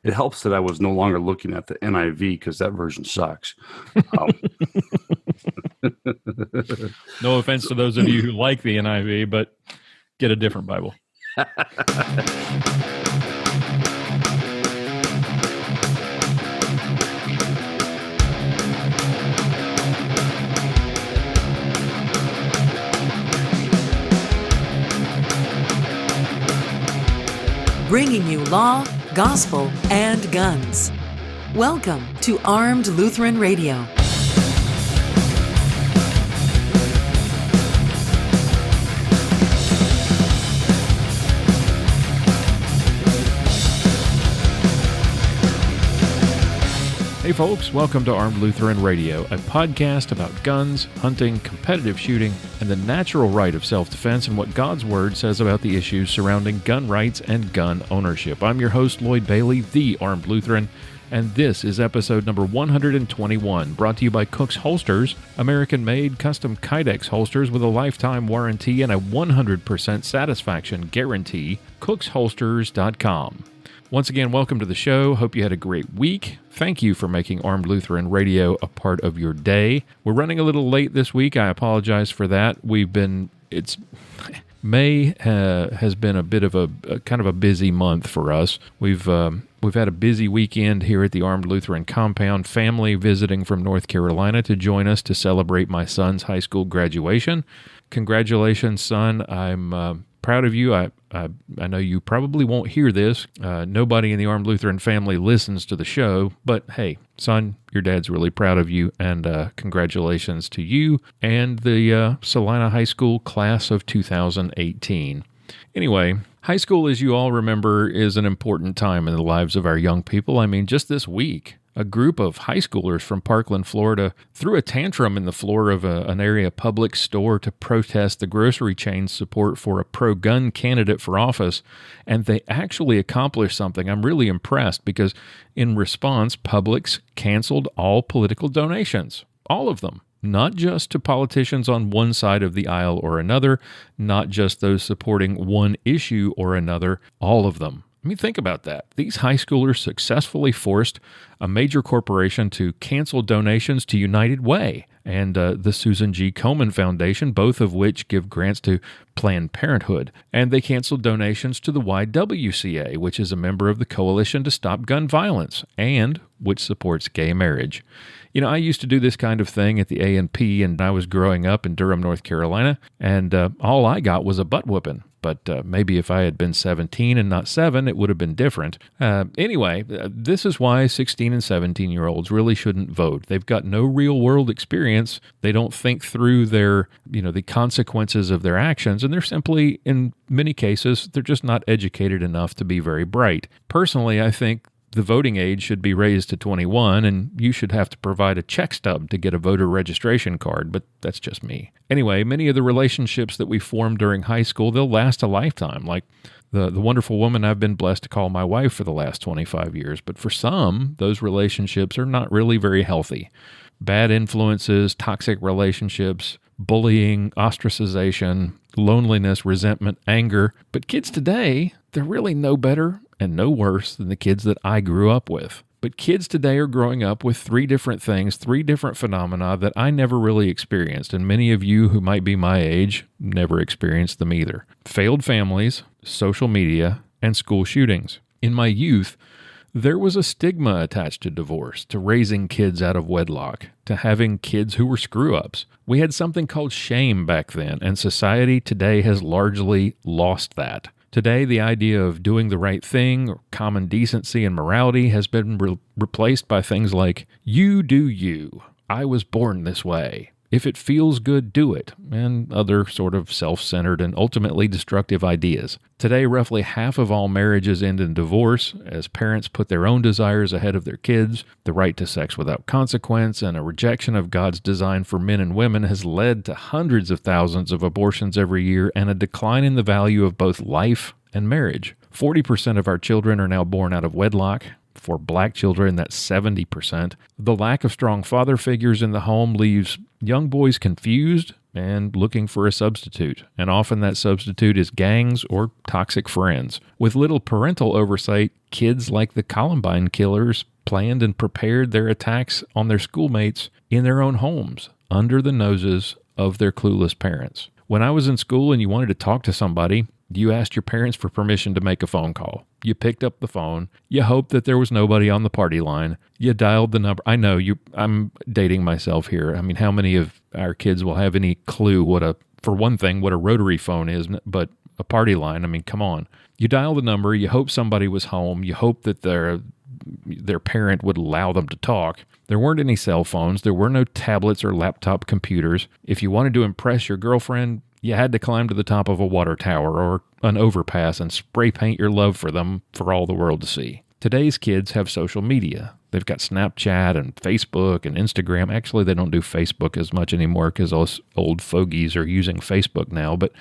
It helps that I was no longer looking at the NIV because that version sucks. No offense to those of you who like the NIV, but get a different Bible. Bringing you law, gospel, and guns. Welcome to Armed Lutheran Radio. Hey folks, welcome to Armed Lutheran Radio, a podcast about guns, hunting, competitive shooting, and the natural right of self-defense and what God's Word says about the issues surrounding gun rights and gun ownership. I'm your host, Lloyd Bailey, the Armed Lutheran, and this is episode number 121, brought to you by Cook's Holsters, American-made custom Kydex holsters with a lifetime warranty and a 100% satisfaction guarantee, cooksholsters.com. Once again, welcome to the show. Hope you had a great week. Thank you for making Armed Lutheran Radio a part of your day. We're running a little late this week. I apologize for that. May has been a bit of a kind of a busy month for us. We've had a busy weekend here at the Armed Lutheran compound. Family visiting from North Carolina to join us to celebrate my son's high school graduation. Congratulations, son. I'm proud of you. I know you probably won't hear this. Nobody in the Armed Lutheran family listens to the show, but hey, son, your dad's really proud of you, and congratulations to you and the Salina High School class of 2018. Anyway, high school, as you all remember, is an important time in the lives of our young people. I mean, just this week, a group of high schoolers from Parkland, Florida, threw a tantrum in the floor of an area public store to protest the grocery chain's support for a pro-gun candidate for office, and they actually accomplished something. I'm really impressed because in response, Publix canceled all political donations, all of them. Not just to politicians on one side of the aisle or another, not just those supporting one issue or another, all of them. I mean, think about that. These high schoolers successfully forced a major corporation to cancel donations to United Way and the Susan G. Komen Foundation, both of which give grants to Planned Parenthood. And they canceled donations to the YWCA, which is a member of the Coalition to Stop Gun Violence and which supports gay marriage. You know, I used to do this kind of thing at the A&P, and I was growing up in Durham, North Carolina, and all I got was a butt whooping. But maybe if I had been 17 and not 7, it would have been different. Anyway, this is why 16 and 17-year-olds really shouldn't vote. They've got no real-world experience. They don't think through the consequences of their actions, and they're simply, in many cases, they're just not educated enough to be very bright. Personally, I think the voting age should be raised to 21, and you should have to provide a check stub to get a voter registration card, but that's just me. Anyway, many of the relationships that we form during high school, they'll last a lifetime, like the wonderful woman I've been blessed to call my wife for the last 25 years. But for some, those relationships are not really very healthy. Bad influences, toxic relationships, bullying, ostracization, loneliness, resentment, anger. But kids today, they're really no better and no worse than the kids that I grew up with. But kids today are growing up with 3 different things, 3 different phenomena that I never really experienced, and many of you who might be my age never experienced them either. Failed families, social media, and school shootings. In my youth, there was a stigma attached to divorce, to raising kids out of wedlock, to having kids who were screw-ups. We had something called shame back then, and society today has largely lost that. Today, the idea of doing the right thing, or common decency and morality, has been replaced by things like, you do you, I was born this way, if it feels good, do it, and other sort of self-centered and ultimately destructive ideas. Today, roughly half of all marriages end in divorce, as parents put their own desires ahead of their kids. The right to sex without consequence and a rejection of God's design for men and women has led to hundreds of thousands of abortions every year and a decline in the value of both life and marriage. 40% of our children are now born out of wedlock. For black children, that's 70%. The lack of strong father figures in the home leaves young boys confused and looking for a substitute. And often that substitute is gangs or toxic friends. With little parental oversight, kids like the Columbine killers planned and prepared their attacks on their schoolmates in their own homes, under the noses of their clueless parents. When I was in school and you wanted to talk to somebody, you asked your parents for permission to make a phone call. You picked up the phone. You hoped that there was nobody on the party line. You dialed the number. I know I'm dating myself here. I mean, how many of our kids will have any clue for one thing, what a rotary phone is, but a party line? I mean, come on. You dial the number. You hope somebody was home. You hope that their parent would allow them to talk. There weren't any cell phones. There were no tablets or laptop computers. If you wanted to impress your girlfriend, you had to climb to the top of a water tower or an overpass and spray paint your love for them for all the world to see. Today's kids have social media. They've got Snapchat and Facebook and Instagram. Actually, they don't do Facebook as much anymore because those old fogies are using Facebook now, but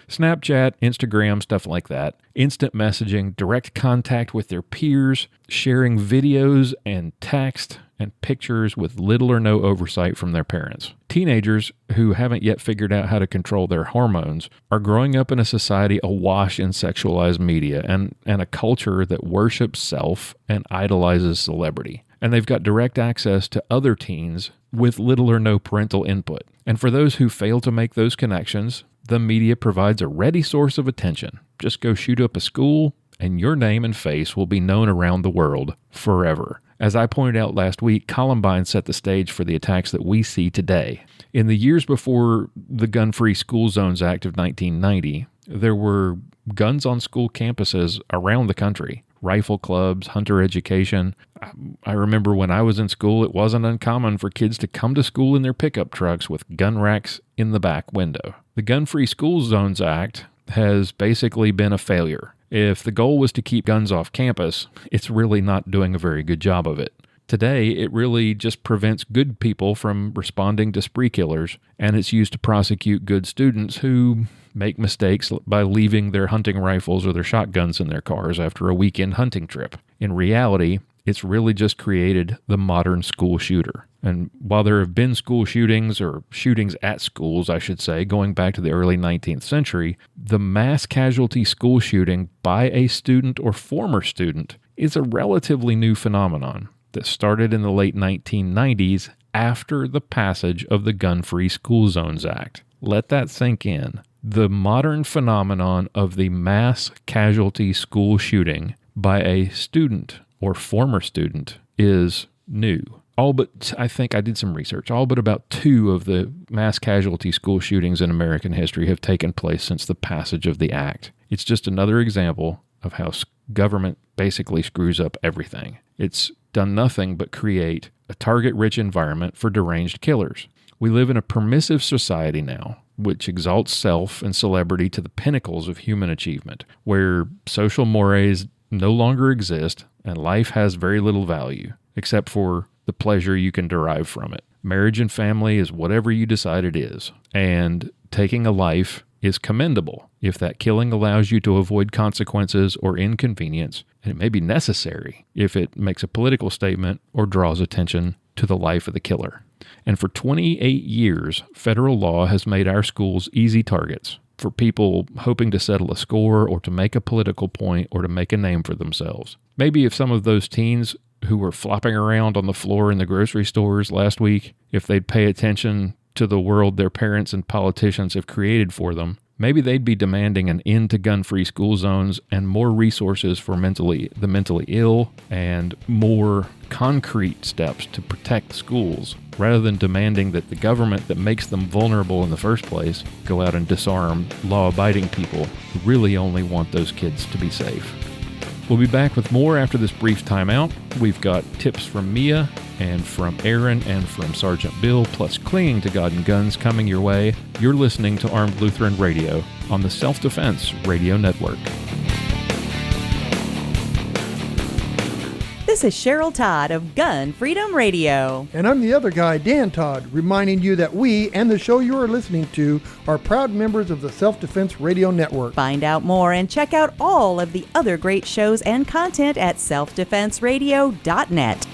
Snapchat, Instagram, stuff like that. Instant messaging, direct contact with their peers, sharing videos and text and pictures with little or no oversight from their parents. Teenagers who haven't yet figured out how to control their hormones are growing up in a society awash in sexualized media and a culture that worships self and idolizes celebrity. And they've got direct access to other teens with little or no parental input. And for those who fail to make those connections, the media provides a ready source of attention. Just go shoot up a school, and your name and face will be known around the world forever. As I pointed out last week, Columbine set the stage for the attacks that we see today. In the years before the Gun-Free School Zones Act of 1990, there were guns on school campuses around the country. Rifle clubs, hunter education. I remember when I was in school, it wasn't uncommon for kids to come to school in their pickup trucks with gun racks in the back window. The Gun-Free School Zones Act has basically been a failure. If the goal was to keep guns off campus, it's really not doing a very good job of it. Today, it really just prevents good people from responding to spree killers, and it's used to prosecute good students who make mistakes by leaving their hunting rifles or their shotguns in their cars after a weekend hunting trip. In reality, it's really just created the modern school shooter. And while there have been school shootings, or shootings at schools, I should say, going back to the early 19th century, the mass casualty school shooting by a student or former student is a relatively new phenomenon that started in the late 1990s after the passage of the Gun-Free School Zones Act. Let that sink in. The modern phenomenon of the mass casualty school shooting by a student or former student is new. I think I did some research, all but about 2 of the mass casualty school shootings in American history have taken place since the passage of the act. It's just another example of how government basically screws up everything. It's done nothing but create a target-rich environment for deranged killers. We live in a permissive society now, which exalts self and celebrity to the pinnacles of human achievement, where social mores no longer exist and life has very little value, except for the pleasure you can derive from it. Marriage and family is whatever you decide it is, and taking a life is commendable if that killing allows you to avoid consequences or inconvenience, and it may be necessary if it makes a political statement or draws attention to the life of the killer. And for 28 years, federal law has made our schools easy targets for people hoping to settle a score or to make a political point or to make a name for themselves. Maybe if some of those teens who were flopping around on the floor in the grocery stores last week, if they'd pay attention to the world their parents and politicians have created for them, maybe they'd be demanding an end to gun-free school zones and more resources for the mentally ill and more concrete steps to protect schools, rather than demanding that the government that makes them vulnerable in the first place go out and disarm law-abiding people who really only want those kids to be safe. We'll be back with more after this brief timeout. We've got tips from Mia and from Aaron and from Sergeant Bill, plus clinging to God and guns coming your way. You're listening to Armed Lutheran Radio on the Self-Defense Radio Network. This is Cheryl Todd of Gun Freedom Radio. And I'm the other guy, Dan Todd, reminding you that we and the show you are listening to are proud members of the Self-Defense Radio Network. Find out more and check out all of the other great shows and content at selfdefenseradio.net.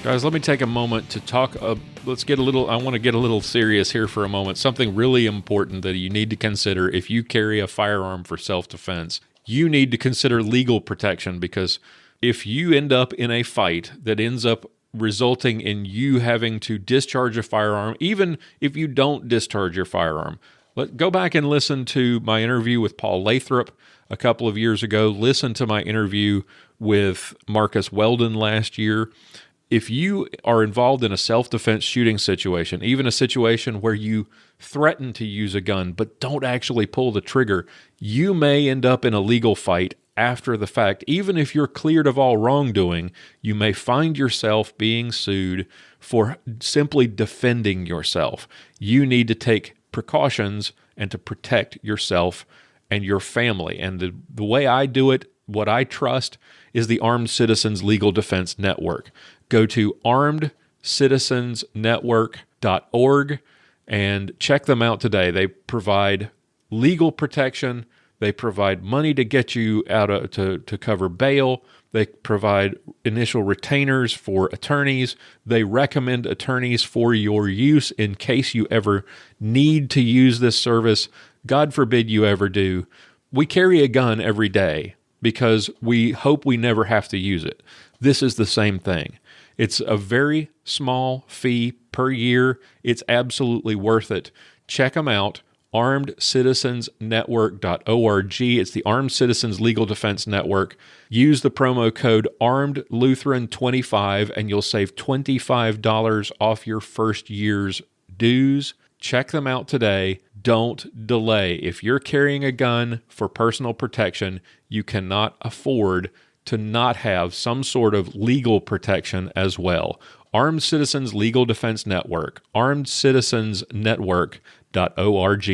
Guys, let me take a moment to talk. I want to get a little serious here for a moment. Something really important that you need to consider if you carry a firearm for self-defense. You need to consider legal protection, because if you end up in a fight that ends up resulting in you having to discharge a firearm, even if you don't discharge your firearm, go back and listen to my interview with Paul Lathrop a couple of years ago. Listen to my interview with Marcus Weldon last year. If you are involved in a self-defense shooting situation, even a situation where you threaten to use a gun but don't actually pull the trigger, you may end up in a legal fight after the fact. Even if you're cleared of all wrongdoing, you may find yourself being sued for simply defending yourself. You need to take precautions and to protect yourself and your family. And the way I do it, what I trust, is the Armed Citizens Legal Defense Network. Go to armedcitizensnetwork.org and check them out today. They provide legal protection. They provide money to get you out to cover bail. They provide initial retainers for attorneys. They recommend attorneys for your use in case you ever need to use this service. God forbid you ever do. We carry a gun every day because we hope we never have to use it. This is the same thing. It's a very small fee per year. It's absolutely worth it. Check them out, armedcitizensnetwork.org. It's the Armed Citizens Legal Defense Network. Use the promo code ARMEDLutheran25 and you'll save $25 off your first year's dues. Check them out today. Don't delay. If you're carrying a gun for personal protection, you cannot afford to not have some sort of legal protection as well. Armed Citizens Legal Defense Network, armedcitizensnetwork.org.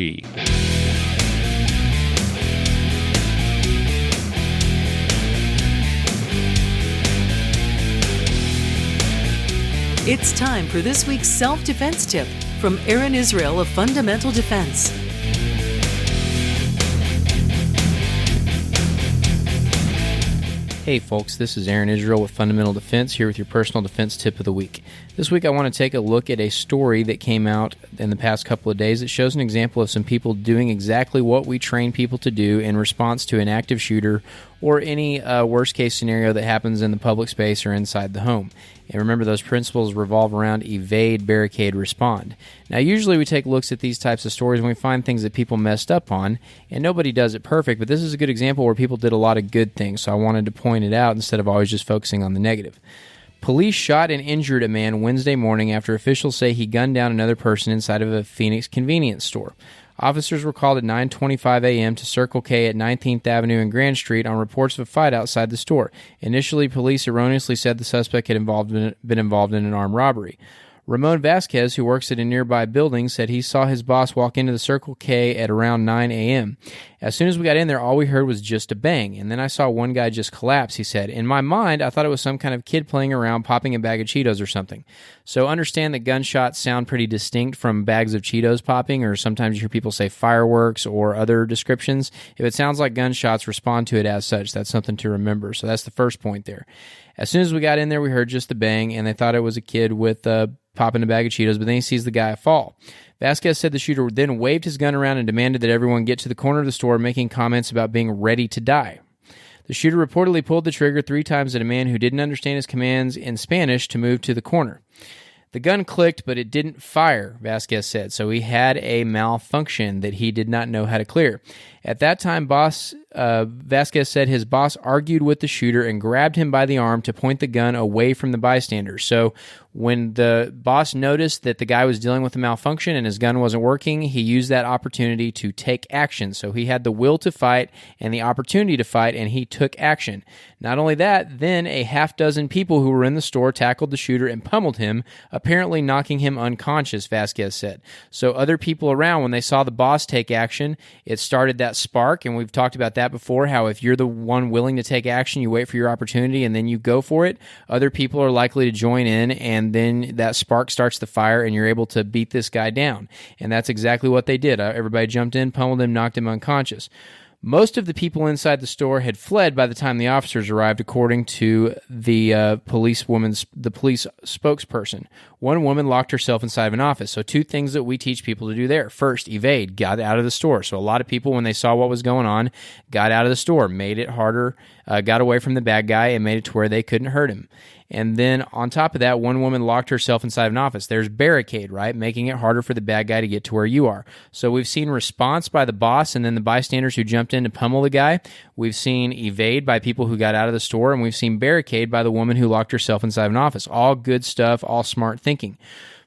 It's time for this week's self-defense tip from Aaron Israel of Fundamental Defense. Hey folks, this is Aaron Israel with Fundamental Defense here with your personal defense tip of the week. This week I want to take a look at a story that came out in the past couple of days that shows an example of some people doing exactly what we train people to do in response to an active shooter or any worst case scenario that happens in the public space or inside the home. And remember, those principles revolve around evade, barricade, respond. Now, usually we take looks at these types of stories and we find things that people messed up on, and nobody does it perfect, but this is a good example where people did a lot of good things, so I wanted to point it out instead of always just focusing on the negative. Police shot and injured a man Wednesday morning after officials say he gunned down another person inside of a Phoenix convenience store. Officers were called at 9:25 a.m. to Circle K at 19th Avenue and Grand Street on reports of a fight outside the store. Initially, police erroneously said the suspect had been involved in an armed robbery. Ramon Vasquez, who works at a nearby building, said he saw his boss walk into the Circle K at around 9 a.m. As soon as we got in there, all we heard was just a bang, and then I saw one guy just collapse, he said. In my mind, I thought it was some kind of kid playing around popping a bag of Cheetos or something. So understand that gunshots sound pretty distinct from bags of Cheetos popping, or sometimes you hear people say fireworks or other descriptions. If it sounds like gunshots, respond to it as such. That's something to remember. So that's the first point there. As soon as we got in there, we heard just the bang, and they thought it was a kid with popping a bag of Cheetos, but then he sees the guy fall. Vasquez said the shooter then waved his gun around and demanded that everyone get to the corner of the store, making comments about being ready to die. The shooter reportedly pulled the trigger 3 times at a man who didn't understand his commands in Spanish to move to the corner. The gun clicked, but it didn't fire, Vasquez said, so he had a malfunction that he did not know how to clear. At that time, Vasquez said his boss argued with the shooter and grabbed him by the arm to point the gun away from the bystanders. So when the boss noticed that the guy was dealing with a malfunction and his gun wasn't working, he used that opportunity to take action. So he had the will to fight and the opportunity to fight, and he took action. Not only that, then a half dozen people who were in the store tackled the shooter and pummeled him, apparently knocking him unconscious, Vasquez said. So other people around, when they saw the boss take action, it started that spark, and we've talked about that that before, how if you're the one willing to take action, you wait for your opportunity and then you go for it, other people are likely to join in, and then that spark starts the fire and you're able to beat this guy down. And that's exactly what they did. Everybody jumped in, pummeled him, knocked him unconscious. Most of the people inside the store had fled by the time the officers arrived, according to the police spokesperson. One woman locked herself inside of an office. So 2 things that we teach people to do there. First, evade, got out of the store. So a lot of people, when they saw what was going on, got out of the store, made it harder, got away from the bad guy, and made it to where they couldn't hurt him. And then on top of that, one woman locked herself inside of an office. There's barricade, right? Making it harder for the bad guy to get to where you are. So we've seen response by the boss and then the bystanders who jumped in to pummel the guy. We've seen evade by people who got out of the store, and we've seen barricade by the woman who locked herself inside of an office. All good stuff, all smart thinking.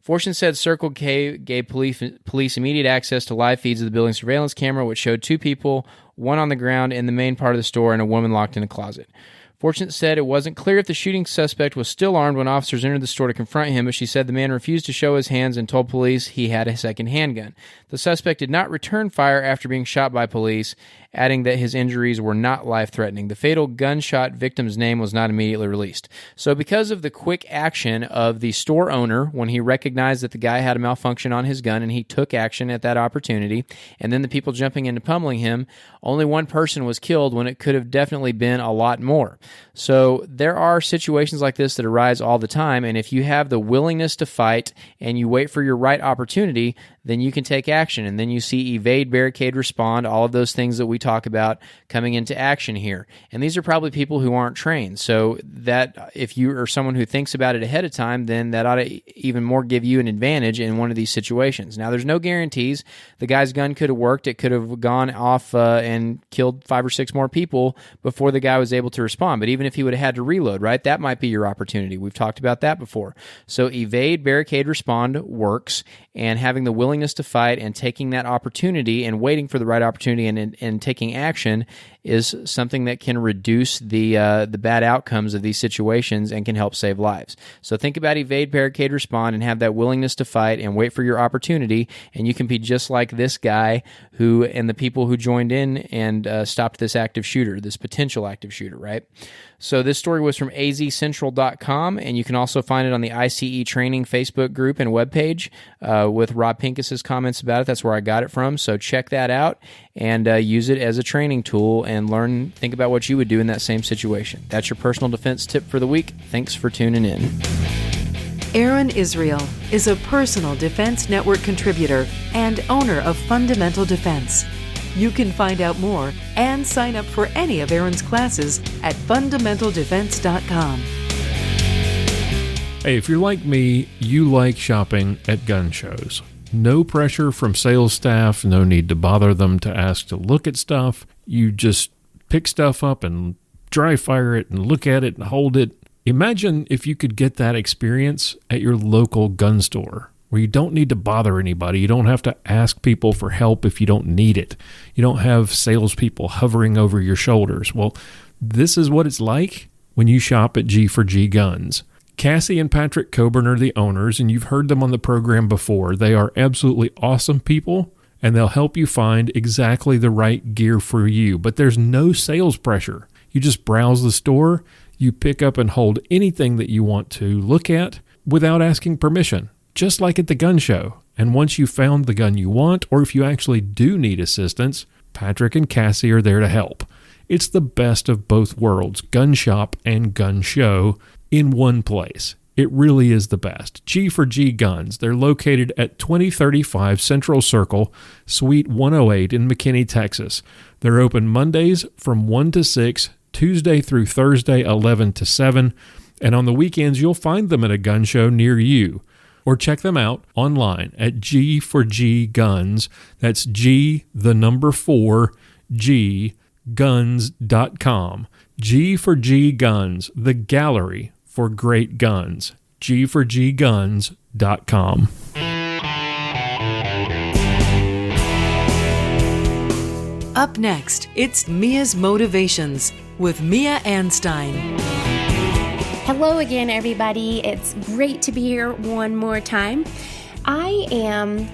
Fortune said Circle K gave police immediate access to live feeds of the building surveillance camera, which showed 2 people, one on the ground in the main part of the store and a woman locked in a closet. Fortune said it wasn't clear if the shooting suspect was still armed when officers entered the store to confront him, but she said the man refused to show his hands and told police he had a second handgun. The suspect did not return fire after being shot by police, adding that his injuries were not life-threatening. The fatal gunshot victim's name was not immediately released. So because of the quick action of the store owner, when he recognized that the guy had a malfunction on his gun and he took action at that opportunity, and then the people jumping in and pummeling him, only one person was killed when it could have definitely been a lot more. So there are situations like this that arise all the time, and if you have the willingness to fight and you wait for your right opportunity, then you can take action. And then you see evade, barricade, respond, all of those things that we talk about coming into action here. And these are probably people who aren't trained. So that if you are someone who thinks about it ahead of time, then that ought to even more give you an advantage in one of these situations. Now, there's no guarantees. The guy's gun could have worked. It could have gone off and killed 5 or 6 more people before the guy was able to respond. But even if he would have had to reload, right, that might be your opportunity. We've talked about that before. So evade, barricade, respond works, and having the willingness to fight and taking that opportunity and waiting for the right opportunity and taking action is something that can reduce the bad outcomes of these situations and can help save lives. So think about evade, barricade, respond, and have that willingness to fight and wait for your opportunity, and you can be just like this guy who and the people who joined in and stopped this active shooter, this potential active shooter, right? So this story was from azcentral.com, and you can also find it on the ICE Training Facebook group and webpage with Rob Pincus's comments about it. That's where I got it from. So check that out and use it as a training tool and learn, think about what you would do in that same situation. That's your personal defense tip for the week. Thanks for tuning in. Aaron Israel is a Personal Defense Network contributor and owner of Fundamental Defense. You can find out more and sign up for any of Aaron's classes at fundamentaldefense.com. Hey, if you're like me, you like shopping at gun shows. No pressure from sales staff, no need to bother them to ask to look at stuff. You just pick stuff up and dry fire it and look at it and hold it. Imagine if you could get that experience at your local gun store, where you don't need to bother anybody. You don't have to ask people for help if you don't need it. You don't have salespeople hovering over your shoulders. Well, this is what it's like when you shop at G4G Guns. Cassie and Patrick Coburn are the owners, and you've heard them on the program before. They are absolutely awesome people, and they'll help you find exactly the right gear for you. But there's no sales pressure. You just browse the store, you pick up and hold anything that you want to look at without asking permission, just like at the gun show. And once you've found the gun you want, or if you actually do need assistance, Patrick and Cassie are there to help. It's the best of both worlds, gun shop and gun show, in one place. It really is the best. G4G Guns. They're located at 2035 Central Circle, Suite 108 in McKinney, Texas. They're open Mondays from 1 to 6, Tuesday through Thursday 11 to 7, and on the weekends you'll find them at a gun show near you. Or check them out online at G4G Guns. That's G, the number 4, G, guns.com. G4G Guns, the gallery for great guns. G4GGuns.com. Up next, it's Mia's Motivations with Mia Anstein. Hello again, everybody. It's great to be here one more time. I am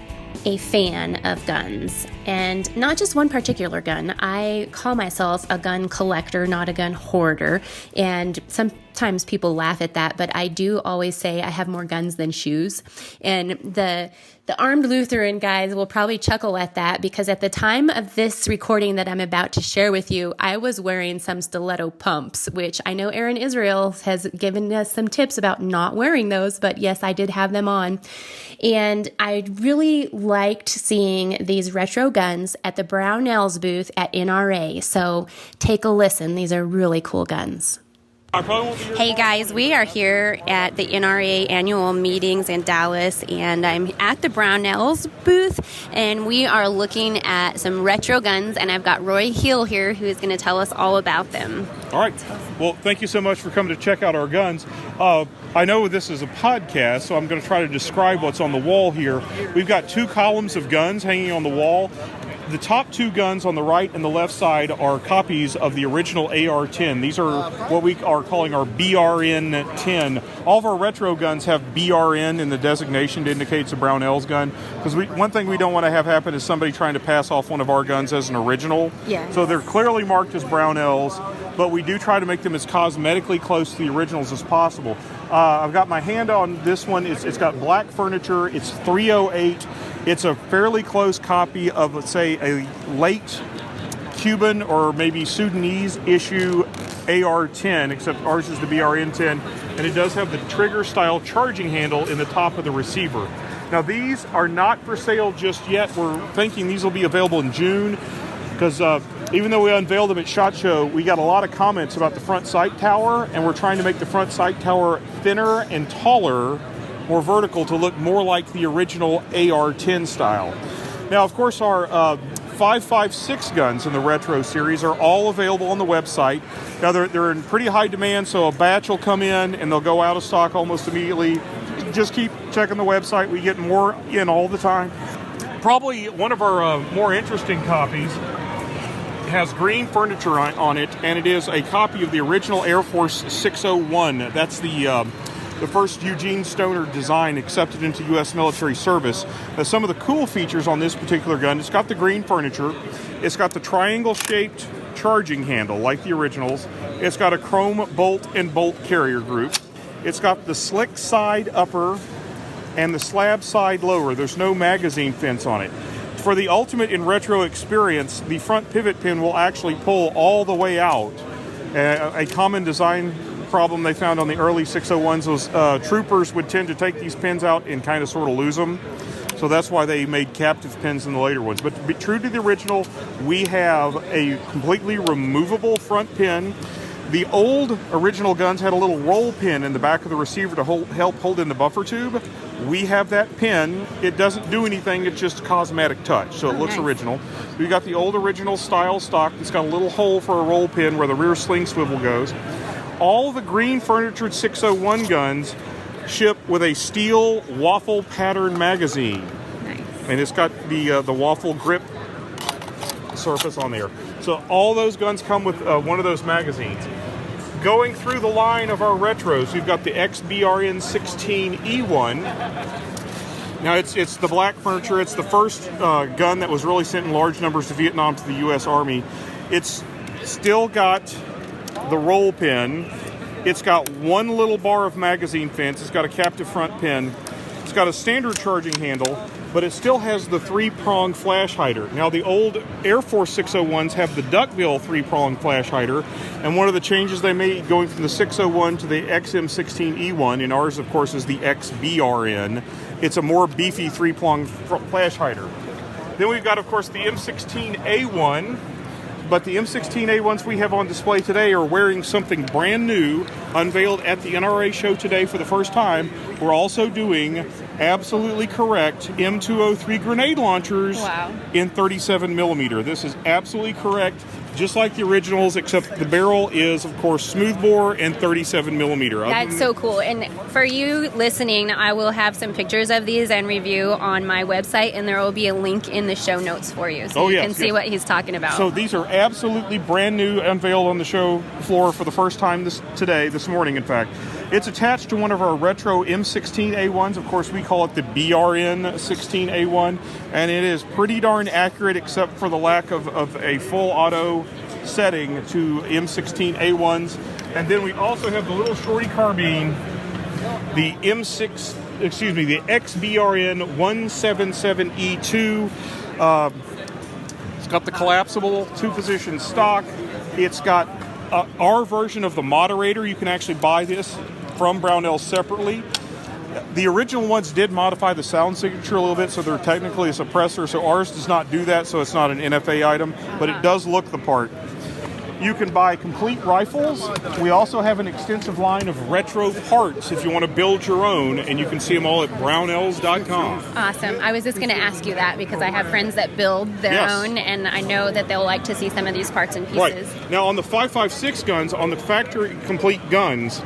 a fan of guns, and not just one particular gun. I call myself a gun collector, not a gun hoarder, and sometimes people laugh at that, but I do always say I have more guns than shoes. And the Armed Lutheran guys will probably chuckle at that, because at the time of this recording that I'm about to share with you, I was wearing some stiletto pumps, which I know Aaron Israel has given us some tips about not wearing those, but yes, I did have them on. And I really liked seeing these retro guns at the Brownell's booth at NRA. So take a listen. These are really cool guns. Hey guys, we are here at the NRA annual meetings in Dallas, and I'm at the Brownell's booth, and we are looking at some retro guns, and I've got Roy Hill here who is going to tell us all about them. All right. Well, thank you so much for coming to check out our guns. I know this is a podcast, so I'm going to try to describe what's on the wall here. We've got 2 columns of guns hanging on the wall. The top 2 guns on the right and the left side are copies of the original AR-10. These are what we are calling our BRN-10. All of our retro guns have BRN in the designation to indicate it's a Brownell's gun. Because one thing we don't want to have happen is somebody trying to pass off one of our guns as an original. Yeah. So they're clearly marked as Brownell's, but we do try to make them as cosmetically close to the originals as possible. I've got my hand on this one. It's got black furniture. It's 308. It's a fairly close copy of, let's say, a late Cuban or maybe Sudanese issue AR-10, except ours is the BRN-10, and it does have the trigger-style charging handle in the top of the receiver. Now, these are not for sale just yet. We're thinking these will be available in June, because even though we unveiled them at SHOT Show, we got a lot of comments about the front sight tower, and we're trying to make the front sight tower thinner and taller, more vertical, to look more like the original AR-10 style. Now, of course, our 5.56 guns in the retro series are all available on the website. Now, they're in pretty high demand, so a batch will come in and they'll go out of stock almost immediately. Just keep checking the website. We get more in all the time. Probably one of our more interesting copies has green furniture on it, and it is a copy of the original Air Force 601. That's the first Eugene Stoner design accepted into U.S. military service. Some of the cool features on this particular gun, it's got the green furniture, it's got the triangle-shaped charging handle like the originals, it's got a chrome bolt and bolt carrier group, it's got the slick side upper and the slab side lower. There's no magazine fence on it. For the ultimate in retro experience, the front pivot pin will actually pull all the way out. A common design problem they found on the early 601s was troopers would tend to take these pins out and kind of sort of lose them. So that's why they made captive pins in the later ones. But to be true to the original, we have a completely removable front pin. The old original guns had a little roll pin in the back of the receiver to help hold in the buffer tube. We have that pin. It doesn't do anything. It's just a cosmetic touch, so it looks nice. Original. We've got the old original style stock. It's got a little hole for a roll pin where the rear sling swivel goes. All the green furnitured 601 guns ship with a steel waffle pattern magazine. Nice. And it's got the waffle grip surface on there. So all those guns come with one of those magazines. Going through the line of our retros, we've got the XBRN 16E1. Now it's the black furniture. It's the first gun that was really sent in large numbers to Vietnam to the U.S. Army. It's still got the roll pin. It's got one little bar of magazine fence. It's got a captive front pin. It's got a standard charging handle, but it still has the 3-prong flash hider. Now, the old Air Force 601s have the duckbill 3-prong flash hider, and one of the changes they made going from the 601 to the XM16E1, and ours, of course, is the XBRN, it's a more beefy 3-prong flash hider. Then we've got, of course, the M16A1, but the M16A1s we have on display today are wearing something brand new, unveiled at the NRA show today for the first time. We're also doing absolutely correct M203 grenade launchers in 37 millimeter. This is absolutely correct just like the originals, except the barrel is, of course, smoothbore and 37 millimeter. That's so cool. And for you listening, I will have some pictures of these and review on my website, and there will be a link in the show notes for you, so you can see what he's talking about. So these are absolutely brand new, unveiled on the show floor for the first time this morning, in fact. It's attached to one of our retro M16A1s. Of course, we call it the BRN 16A1, and it is pretty darn accurate, except for the lack of a full auto setting to M16A1s. And then we also have the little shorty carbine, the the XBRN 177E2. It's got the collapsible two-position stock. It's got our version of the moderator. You can actually buy this from Brownell separately. The original ones did modify the sound signature a little bit, so they're technically a suppressor. So ours does not do that, so it's not an NFA item, but it does look the part. You can buy complete rifles. We also have an extensive line of retro parts if you want to build your own, and you can see them all at brownells.com. Awesome. I was just going to ask you that because I have friends that build their own, and I know that they'll like to see some of these parts and pieces. Right. Now, on the 5.56 guns, on the factory complete guns,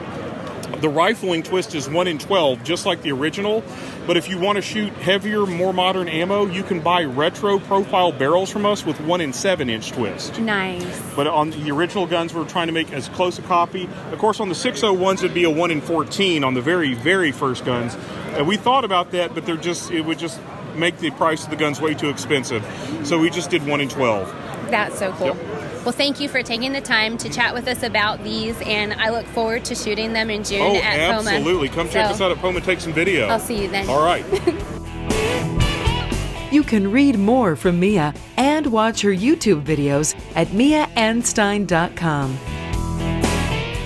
the rifling twist is 1 in 12, just like the original. But if you want to shoot heavier, more modern ammo, you can buy retro profile barrels from us with 1 in 7-inch twist. Nice. But on the original guns, we're trying to make as close a copy. Of course, on the 601s, it'd be a 1 in 14 on the very, very first guns. And we thought about that, but it would just make the price of the guns way too expensive. So we just did 1 in 12. That's so cool. Yep. Well, thank you for taking the time to chat with us about these, and I look forward to shooting them in June at Poma. Absolutely. Come check us out at Poma and take some video. I'll see you then. All right. You can read more from Mia and watch her YouTube videos at miaanstein.com.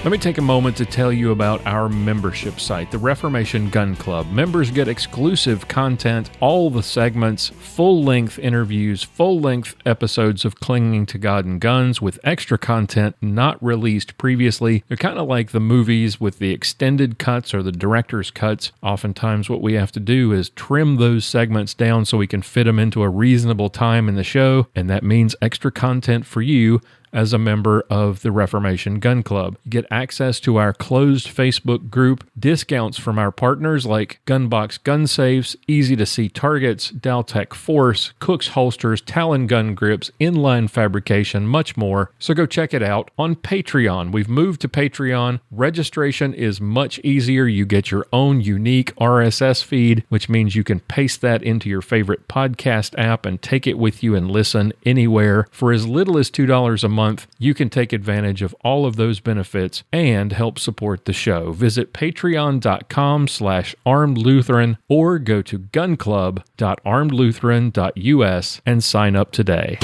Let me take a moment to tell you about our membership site, the Reformation Gun Club. Members get exclusive content, all the segments, full-length interviews, full-length episodes of Clinging to God and Guns with extra content not released previously. They're kind of like the movies with the extended cuts or the director's cuts. Oftentimes what we have to do is trim those segments down so we can fit them into a reasonable time in the show, and that means extra content for you as a member of the Reformation Gun Club. You get access to our closed Facebook group, discounts from our partners like Gunbox Gun Safes, Easy to See Targets, Daltech Force, Cook's Holsters, Talon Gun Grips, Inline Fabrication, much more. So go check it out on Patreon. We've moved to Patreon. Registration is much easier. You get your own unique RSS feed, which means you can paste that into your favorite podcast app and take it with you and listen anywhere. For as little as $2 a month, you can take advantage of all of those benefits and help support the show. Visit patreon.com/armedlutheran or go to gunclub.armedlutheran.us and sign up today.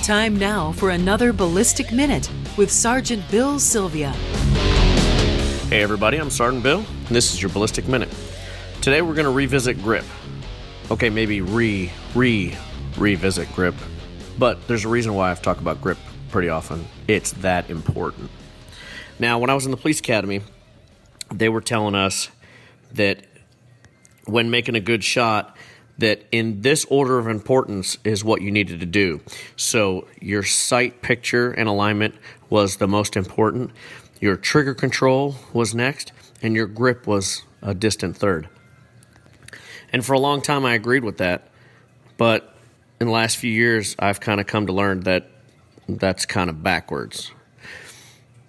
Time now for another Ballistic Minute with Sergeant Bill Sylvia. Hey everybody, I'm Sergeant Bill, and this is your Ballistic Minute. Today we're going to revisit grip. Okay, maybe revisit grip, but there's a reason why I've talked about grip pretty often. It's that important. Now, when I was in the police academy, they were telling us that when making a good shot, that in this order of importance is what you needed to do. So your sight picture and alignment was the most important, your trigger control was next, and your grip was a distant third. And for a long time, I agreed with that. But in the last few years, I've kind of come to learn that that's kind of backwards.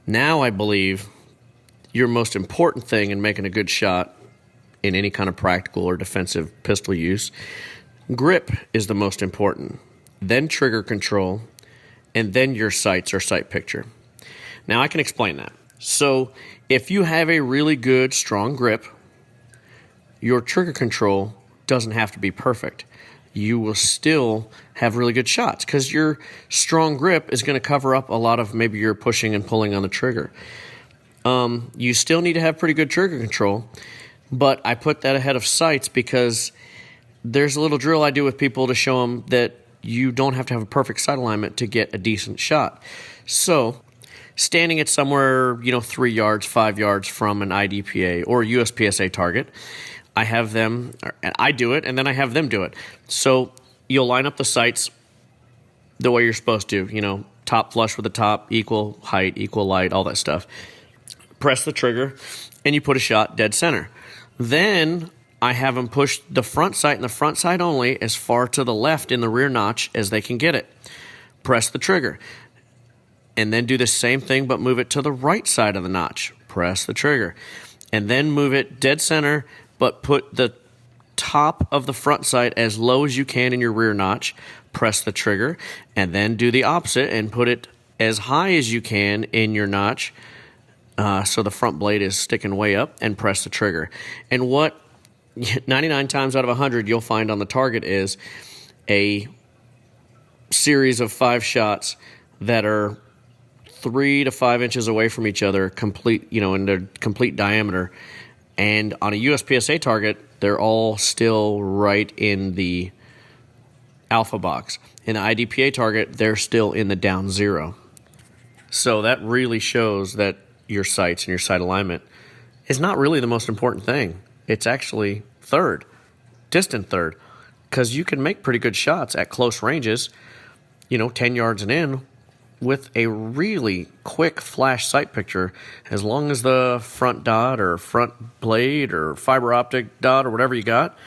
Now I believe your most important thing in making a good shot in any kind of practical or defensive pistol use, grip is the most important. Then trigger control, and then your sights or sight picture. Now I can explain that. So if you have a really good, strong grip, your trigger control doesn't have to be perfect. You will still have really good shots because your strong grip is going to cover up a lot of maybe you're pushing and pulling on the trigger. You still need to have pretty good trigger control, but I put that ahead of sights because there's a little drill I do with people to show them that you don't have to have a perfect sight alignment to get a decent shot. So standing at somewhere, 3 yards, 5 yards from an IDPA or USPSA target, I have them, and I do it, and then I have them do it. So you'll line up the sights the way you're supposed to, top flush with the top, equal height, equal light, all that stuff. Press the trigger, and you put a shot dead center. Then I have them push the front sight and the front sight only as far to the left in the rear notch as they can get it. Press the trigger. And then do the same thing, but move it to the right side of the notch. Press the trigger. And then move it dead center, but put the top of the front sight as low as you can in your rear notch. Press the trigger. And then do the opposite and put it as high as you can in your notch, so the front blade is sticking way up, and press the trigger. And what 99 times out of 100 you'll find on the target is a series of 5 shots that are 3 to 5 inches away from each other, complete, in their complete diameter. And on a USPSA target, they're all still right in the alpha box. In the IDPA target, they're still in the down 0. So that really shows that your sights and your sight alignment is not really the most important thing. It's actually third, distant third, because you can make pretty good shots at close ranges, 10 yards and in, with a really quick flash sight picture. As long as the front dot or front blade or fiber optic dot or whatever you got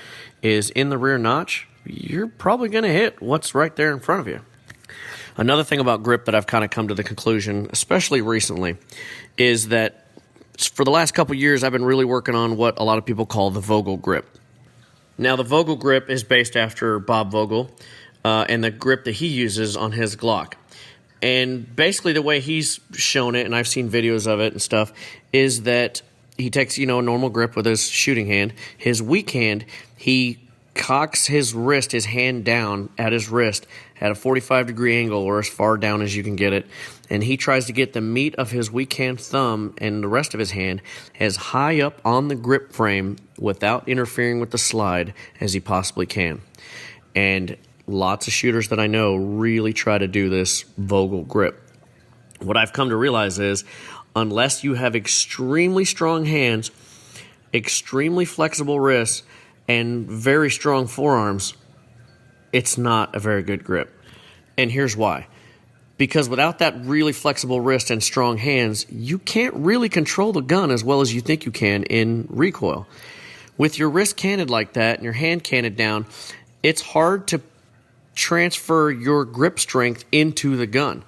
is in the rear notch, you're probably going to hit what's right there in front of you. Another thing about grip that I've kind of come to the conclusion, especially recently, is that for the last couple years I've been really working on what a lot of people call the Vogel grip. Now, the Vogel grip is based after Bob Vogel and the grip that he uses on his Glock. And basically the way he's shown it, and I've seen videos of it and stuff, is that he takes, a normal grip with his shooting hand. His weak hand, he cocks his hand down at his wrist at a 45-degree angle, or as far down as you can get it, and he tries to get the meat of his weak hand thumb and the rest of his hand as high up on the grip frame without interfering with the slide as he possibly can. And lots of shooters that I know really try to do this Vogel grip. What I've come to realize is, unless you have extremely strong hands, extremely flexible wrists, and very strong forearms, it's not a very good grip. And here's why. Because without that really flexible wrist and strong hands, you can't really control the gun as well as you think you can in recoil. With your wrist canted like that and your hand canted down, it's hard to transfer your grip strength into the gun.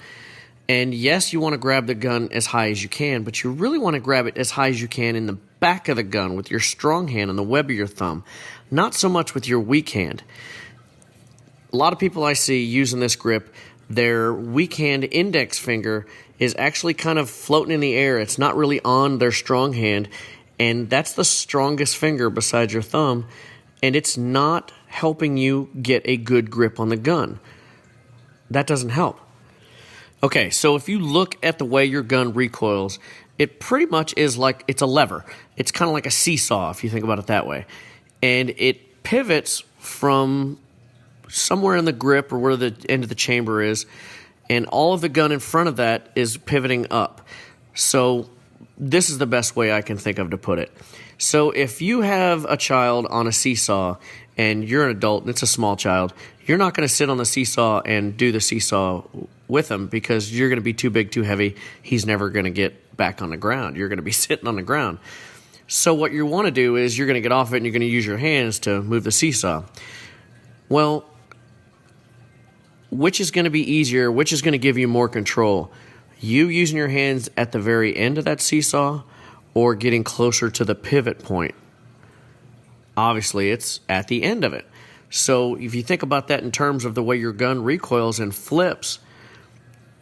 And yes, you want to grab the gun as high as you can, but you really want to grab it as high as you can in the back of the gun with your strong hand on the web of your thumb, not so much with your weak hand. A lot of people I see using this grip, their weak hand index finger is actually kind of floating in the air. It's not really on their strong hand, and that's the strongest finger besides your thumb, and it's not helping you get a good grip on the gun. That doesn't help. Okay, so if you look at the way your gun recoils, it pretty much is like it's a lever. It's kind of like a seesaw, if you think about it that way. And it pivots from somewhere in the grip or where the end of the chamber is, and all of the gun in front of that is pivoting up. So this is the best way I can think of to put it. So if you have a child on a seesaw and you're an adult and it's a small child, you're not going to sit on the seesaw and do the seesaw with him because you're going to be too big, too heavy. He's never going to get back on the ground. You're going to be sitting on the ground. So what you want to do is you're going to get off it and you're going to use your hands to move the seesaw. Well, which is going to be easier? Which is going to give you more control? You using your hands at the very end of that seesaw or getting closer to the pivot point? Obviously, it's at the end of it. So if you think about that in terms of the way your gun recoils and flips,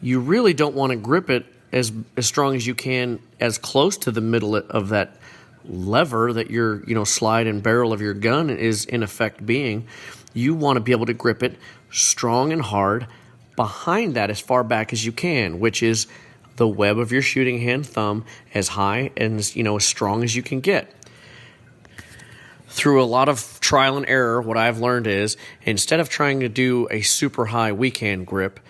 you really don't want to grip it as strong as you can, as close to the middle of that lever that your slide and barrel of your gun is in effect being. You want to be able to grip it strong and hard behind that as far back as you can, which is the web of your shooting hand thumb, as high and as strong as you can get. Through a lot of trial and error, what I've learned is, instead of trying to do a super high weak hand grip,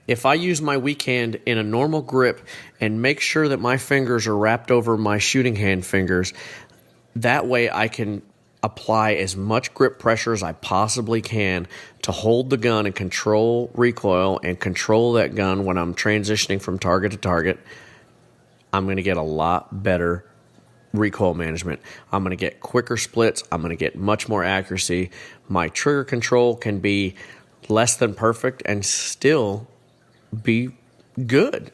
if I use my weak hand in a normal grip and make sure that my fingers are wrapped over my shooting hand fingers, that way I can apply as much grip pressure as I possibly can to hold the gun and control recoil and control that gun when I'm transitioning from target to target, I'm going to get a lot better recoil management. I'm going to get quicker splits. I'm going to get much more accuracy. My trigger control can be less than perfect and still be good.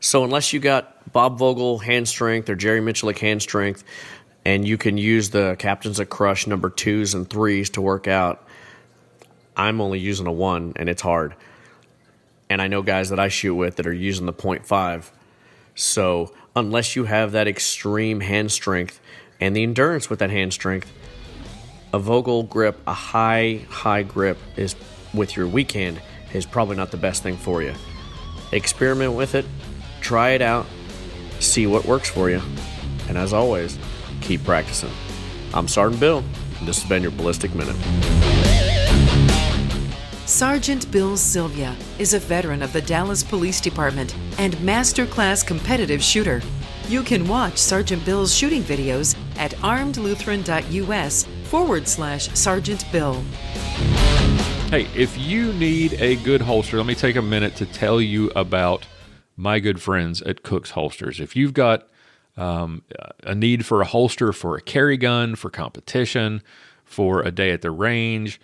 So unless you got Bob Vogel hand strength or Jerry Michalik hand strength, and you can use the Captains of Crush number 2s and 3s to work out, I'm only using a 1, and it's hard. And I know guys that I shoot with that are using the .5. So unless you have that extreme hand strength and the endurance with that hand strength, a Vogel grip, a high grip is with your weak hand is probably not the best thing for you. Experiment with it, try it out, see what works for you, and as always, keep practicing. I'm Sergeant Bill, and this has been your Ballistic Minute. Sergeant Bill Sylvia is a veteran of the Dallas Police Department and masterclass competitive shooter. You can watch Sergeant Bill's shooting videos at armedlutheran.us/Sergeant Bill. Hey, if you need a good holster, let me take a minute to tell you about my good friends at Cook's Holsters. If you've got a need for a holster for a carry gun, for competition, for a day at the range,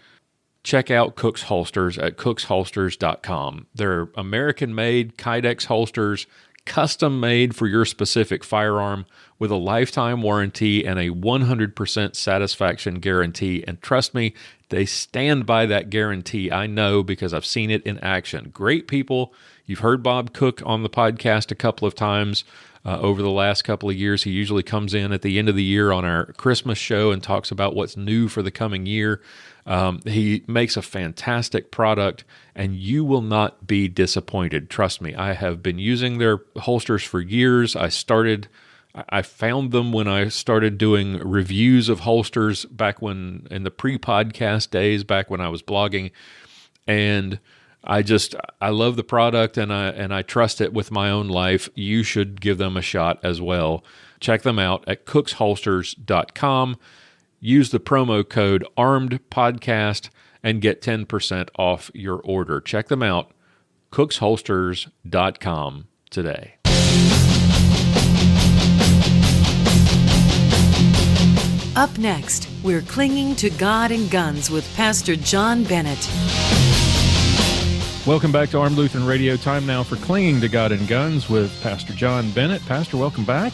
check out Cook's Holsters at cooksholsters.com. They're American-made Kydex holsters, custom-made for your specific firearm with a lifetime warranty and a 100% satisfaction guarantee. And trust me, they stand by that guarantee. I know because I've seen it in action. Great people. You've heard Bob Cook on the podcast a couple of times over the last couple of years. He usually comes in at the end of the year on our Christmas show and talks about what's new for the coming year. He makes a fantastic product, and you will not be disappointed. Trust me, I have been using their holsters for years. I found them when I started doing reviews of holsters back when, in the pre-podcast days, back when I was blogging, and I love the product, and I trust it with my own life. You should give them a shot as well. Check them out at cooksholsters.com. Use the promo code ARMEDPODCAST and get 10% off your order. Check them out, cooksholsters.com today. Up next, we're clinging to God and Guns with Pastor John Bennett. Welcome back to Armed Lutheran Radio. Time now for Clinging to God and Guns with Pastor John Bennett. Pastor, welcome back.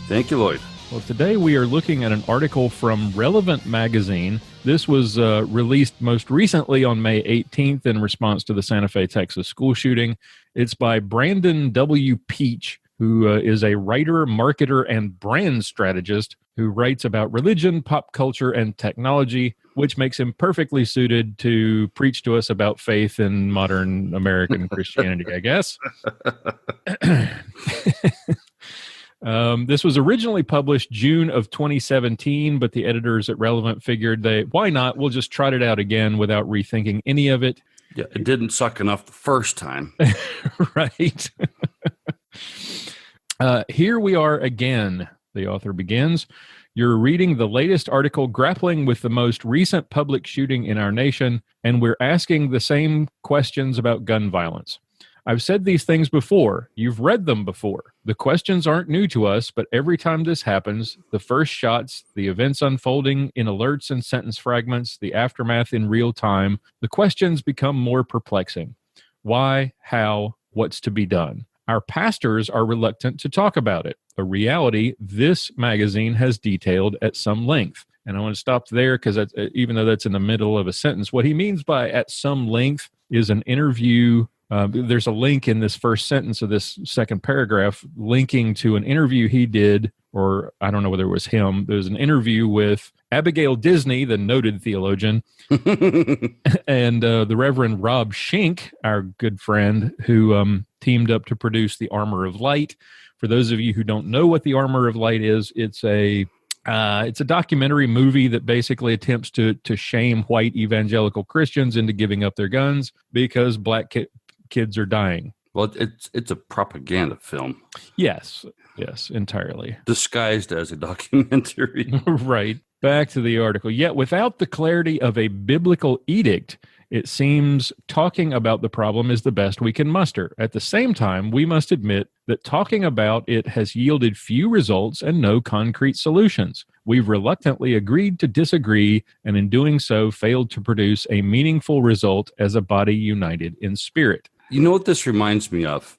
Thank you, Lloyd. Well, today we are looking at an article from Relevant Magazine. This was released most recently on May 18th in response to the Santa Fe, Texas school shooting. It's by Brandon W. Peach, who is a writer, marketer, and brand strategist who writes about religion, pop culture, and technology, which makes him perfectly suited to preach to us about faith in modern American Christianity, I guess. This was originally published June of 2017, but the editors at Relevant figured why not? We'll just trot it out again without rethinking any of it. Yeah, it didn't suck enough the first time. Right. Here we are again, the author begins. You're reading the latest article grappling with the most recent public shooting in our nation, and we're asking the same questions about gun violence. I've said these things before. You've read them before. The questions aren't new to us, but every time this happens, the first shots, the events unfolding in alerts and sentence fragments, the aftermath in real time, the questions become more perplexing. Why? How? What's to be done? Our pastors are reluctant to talk about it, a reality this magazine has detailed at some length. And I want to stop there because even though that's in the middle of a sentence, what he means by at some length is an interview. There's a link in this first sentence of this second paragraph linking to an interview he did, or I don't know whether it was him. There's an interview with Abigail Disney, the noted theologian, and the Reverend Rob Schenck, our good friend, who teamed up to produce The Armor of Light. For those of you who don't know what The Armor of Light is, it's a documentary movie that basically attempts to shame white evangelical Christians into giving up their guns because black kids are dying. Well, it's a propaganda film. Yes, entirely. Disguised as a documentary. Right. Back to the article. Yet without the clarity of a biblical edict, it seems talking about the problem is the best we can muster. At the same time, we must admit that talking about it has yielded few results and no concrete solutions. We've reluctantly agreed to disagree, and in doing so, failed to produce a meaningful result as a body united in spirit. You know what this reminds me of?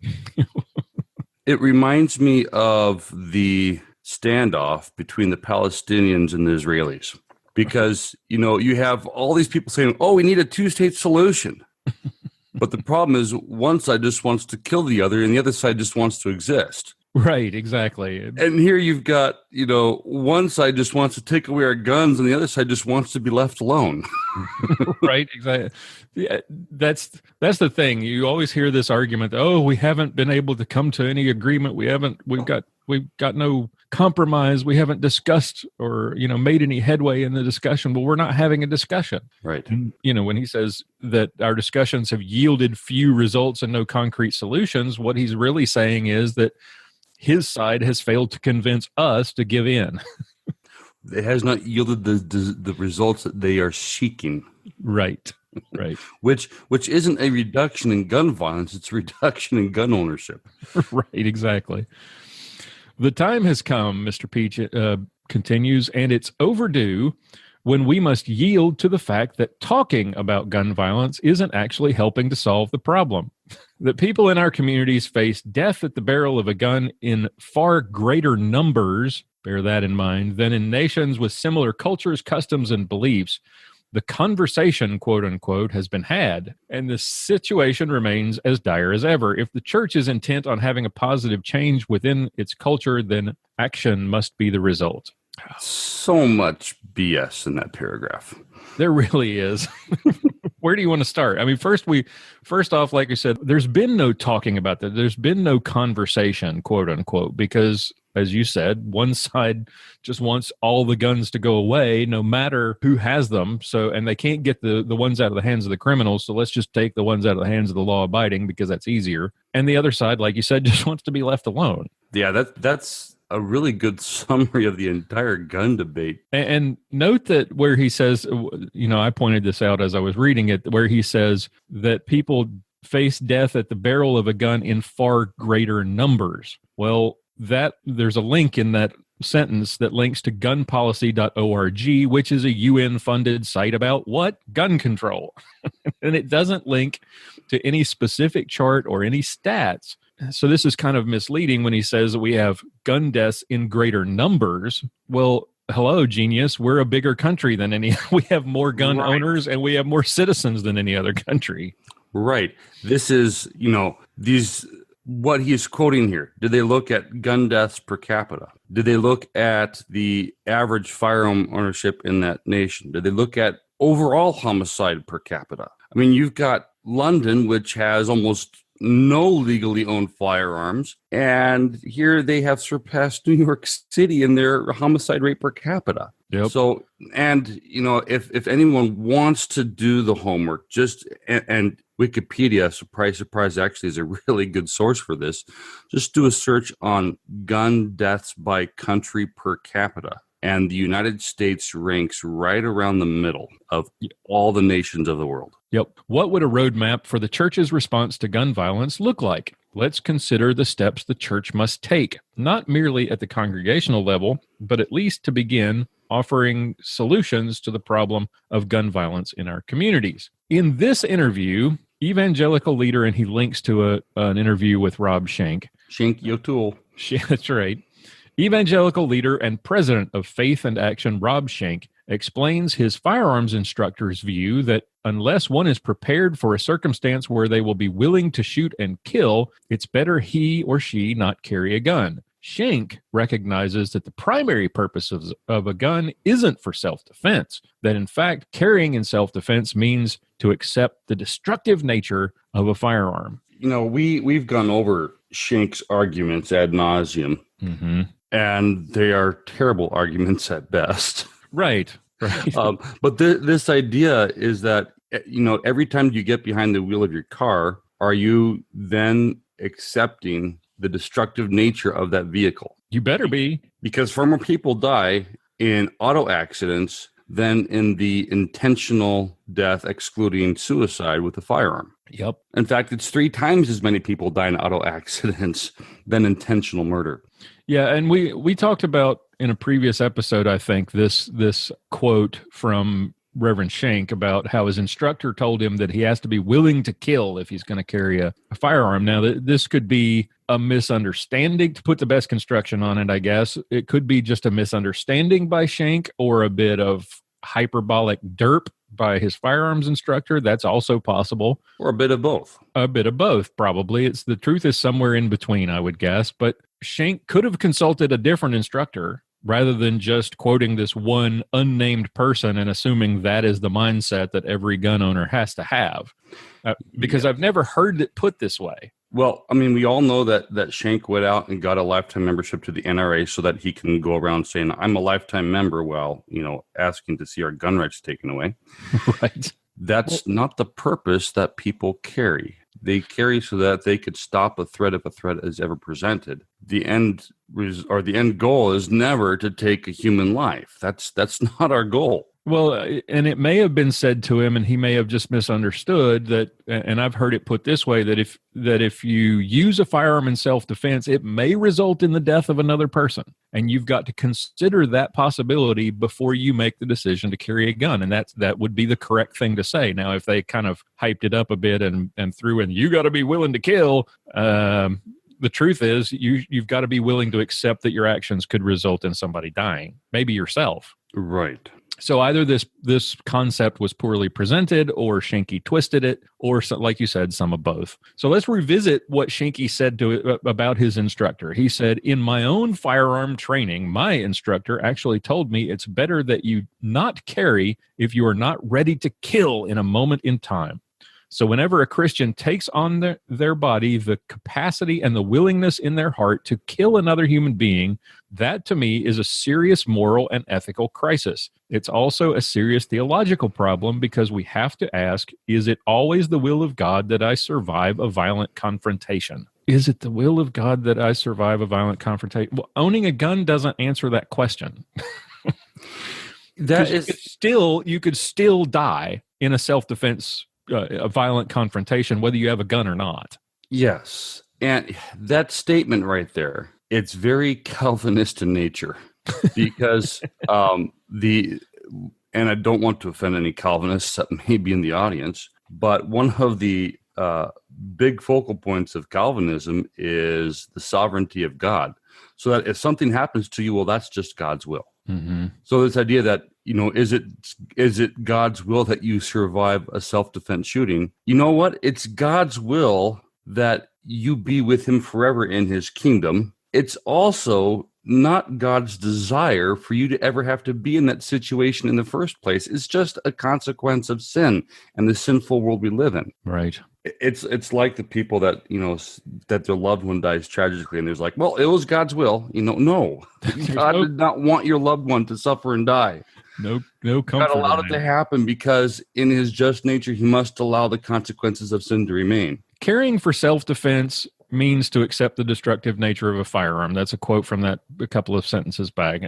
It reminds me of the standoff between the Palestinians and the Israelis. Because, you have all these people saying, we need a two-state solution. But the problem is one side just wants to kill the other and the other side just wants to exist. Right, exactly. And here you've got, one side just wants to take away our guns and the other side just wants to be left alone. Right, exactly. Yeah, that's the thing. You always hear this argument, we haven't been able to come to any agreement. We've got no compromise. We haven't discussed or, made any headway in the discussion. Well, we're not having a discussion. Right. And, when he says that our discussions have yielded few results and no concrete solutions, what he's really saying is that his side has failed to convince us to give in. It has not yielded the results that they are seeking. Right. which isn't a reduction in gun violence, it's a reduction in gun ownership. Right, exactly. The time has come, Mr. Peach continues, and it's overdue when we must yield to the fact that talking about gun violence isn't actually helping to solve the problem. That people in our communities face death at the barrel of a gun in far greater numbers, bear that in mind, than in nations with similar cultures, customs, and beliefs. The conversation, quote unquote, has been had, and the situation remains as dire as ever. If the church is intent on having a positive change within its culture, then action must be the result. So much BS in that paragraph. There really is. Where do you want to start? I mean, first off, like I said, there's been no talking about that. There's been no conversation, quote unquote, because as you said, one side just wants all the guns to go away, no matter who has them. So, and they can't get the ones out of the hands of the criminals. So let's just take the ones out of the hands of the law abiding because that's easier. And the other side, like you said, just wants to be left alone. Yeah, that's a really good summary of the entire gun debate. And note that where he says, I pointed this out as I was reading it, where he says that people face death at the barrel of a gun in far greater numbers. Well, there's a link in that sentence that links to gunpolicy.org, which is a UN-funded site about what? Gun control. And it doesn't link to any specific chart or any stats. So this is kind of misleading when he says that we have gun deaths in greater numbers. Well, hello, genius. We're a bigger country than we have more gun owners and we have more citizens than any other country. Right. This is, what he's quoting here. Did they look at gun deaths per capita? Did they look at the average firearm ownership in that nation? Did they look at overall homicide per capita? I mean, you've got London, which has almost no legally owned firearms, and here they have surpassed New York City in their homicide rate per capita. Yep. So, and if anyone wants to do the homework, and Wikipedia, surprise, actually is a really good source for this. Just do a search on gun deaths by country per capita. And the United States ranks right around the middle of all the nations of the world. Yep. What would a roadmap for the church's response to gun violence look like? Let's consider the steps the church must take, not merely at the congregational level, but at least to begin offering solutions to the problem of gun violence in our communities. In this interview, evangelical leader, and he links to an interview with Rob Schenck. Schenck, your tool. That's right. Evangelical leader and president of Faith and Action, Rob Schenck, explains his firearms instructor's view that unless one is prepared for a circumstance where they will be willing to shoot and kill, it's better he or she not carry a gun. Schenck recognizes that the primary purpose of a gun isn't for self-defense, that in fact carrying in self-defense means to accept the destructive nature of a firearm. We've gone over Schenck's arguments ad nauseum, and they are terrible arguments at best. Right. But this idea is that, every time you get behind the wheel of your car, are you then accepting the destructive nature of that vehicle? You better be. Because far more people die in auto accidents than in the intentional death, excluding suicide with a firearm. Yep. In fact, it's 3 times as many people die in auto accidents than intentional murder. Yeah, and we talked about in a previous episode, I think, this quote from Reverend Shank about how his instructor told him that he has to be willing to kill if he's going to carry a firearm. Now, this could be a misunderstanding, to put the best construction on it, I guess. It could be just a misunderstanding by Shank or a bit of hyperbolic derp by his firearms instructor. That's also possible. Or a bit of both. A bit of both, probably. The truth is somewhere in between, I would guess. But Shank could have consulted a different instructor rather than just quoting this one unnamed person and assuming that is the mindset that every gun owner has to have. Because I've never heard it put this way. Well, I mean, we all know that Shank went out and got a lifetime membership to the NRA so that he can go around saying, I'm a lifetime member, while, asking to see our gun rights taken away. Right. That's not the purpose that people carry. They carry so that they could stop a threat if a threat is ever presented. The end goal is never to take a human life. That's not our goal. Well, and it may have been said to him, and he may have just misunderstood that. And I've heard it put this way: that if you use a firearm in self-defense, it may result in the death of another person, and you've got to consider that possibility before you make the decision to carry a gun. And that would be the correct thing to say. Now, if they kind of hyped it up a bit and threw in, "You got to be willing to kill," the truth is, you've got to be willing to accept that your actions could result in somebody dying, maybe yourself. Right. So either this concept was poorly presented, or Shanky twisted it, or, like you said, some of both. So let's revisit what Shanky said about his instructor. He said, "In my own firearm training, my instructor actually told me it's better that you not carry if you are not ready to kill in a moment in time. So whenever a Christian takes on their body the capacity and the willingness in their heart to kill another human being, that to me is a serious moral and ethical crisis. It's also a serious theological problem because we have to ask, is it always the will of God that I survive a violent confrontation?" Is it the will of God that I survive a violent confrontation? Well, owning a gun doesn't answer that question. You could still die in a self-defense a violent confrontation, whether you have a gun or not. Yes. And that statement right there, it's very Calvinist in nature because and I don't want to offend any Calvinists that may be in the audience, but one of the big focal points of Calvinism is the sovereignty of God. So that if something happens to you, well, that's just God's will. Mm-hmm. So this idea that, is it God's will that you survive a self-defense shooting? You know what? It's God's will that you be with him forever in his kingdom. It's also not God's desire for you to ever have to be in that situation in the first place. It's just a consequence of sin and the sinful world we live in. Right. It's like the people that, that their loved one dies tragically and there's like, well, it was God's will. No, God did not want your loved one to suffer and die. No comfort. God allowed it to happen because in his just nature, he must allow the consequences of sin to remain. Caring for self-defense means to accept the destructive nature of a firearm. That's a quote from a couple of sentences back.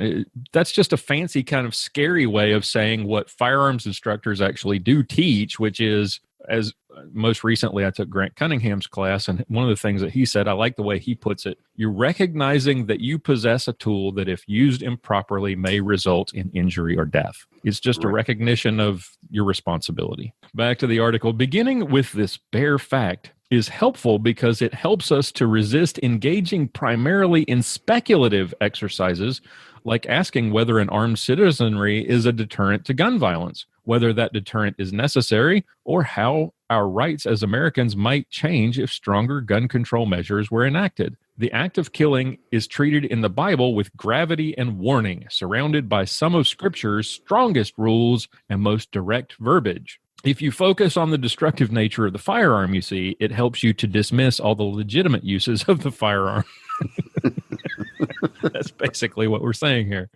That's just a fancy kind of scary way of saying what firearms instructors actually do teach, which is, as most recently I took Grant Cunningham's class, and one of the things that he said, I like the way he puts it, you're recognizing that you possess a tool that if used improperly may result in injury or death. It's just a recognition of your responsibility. Back to the article. Beginning with this bare fact is helpful because it helps us to resist engaging primarily in speculative exercises like asking whether an armed citizenry is a deterrent to gun violence, whether that deterrent is necessary, or how our rights as Americans might change if stronger gun control measures were enacted. The act of killing is treated in the Bible with gravity and warning, surrounded by some of Scripture's strongest rules and most direct verbiage. If you focus on the destructive nature of the firearm, you see, it helps you to dismiss all the legitimate uses of the firearm. That's basically what we're saying here.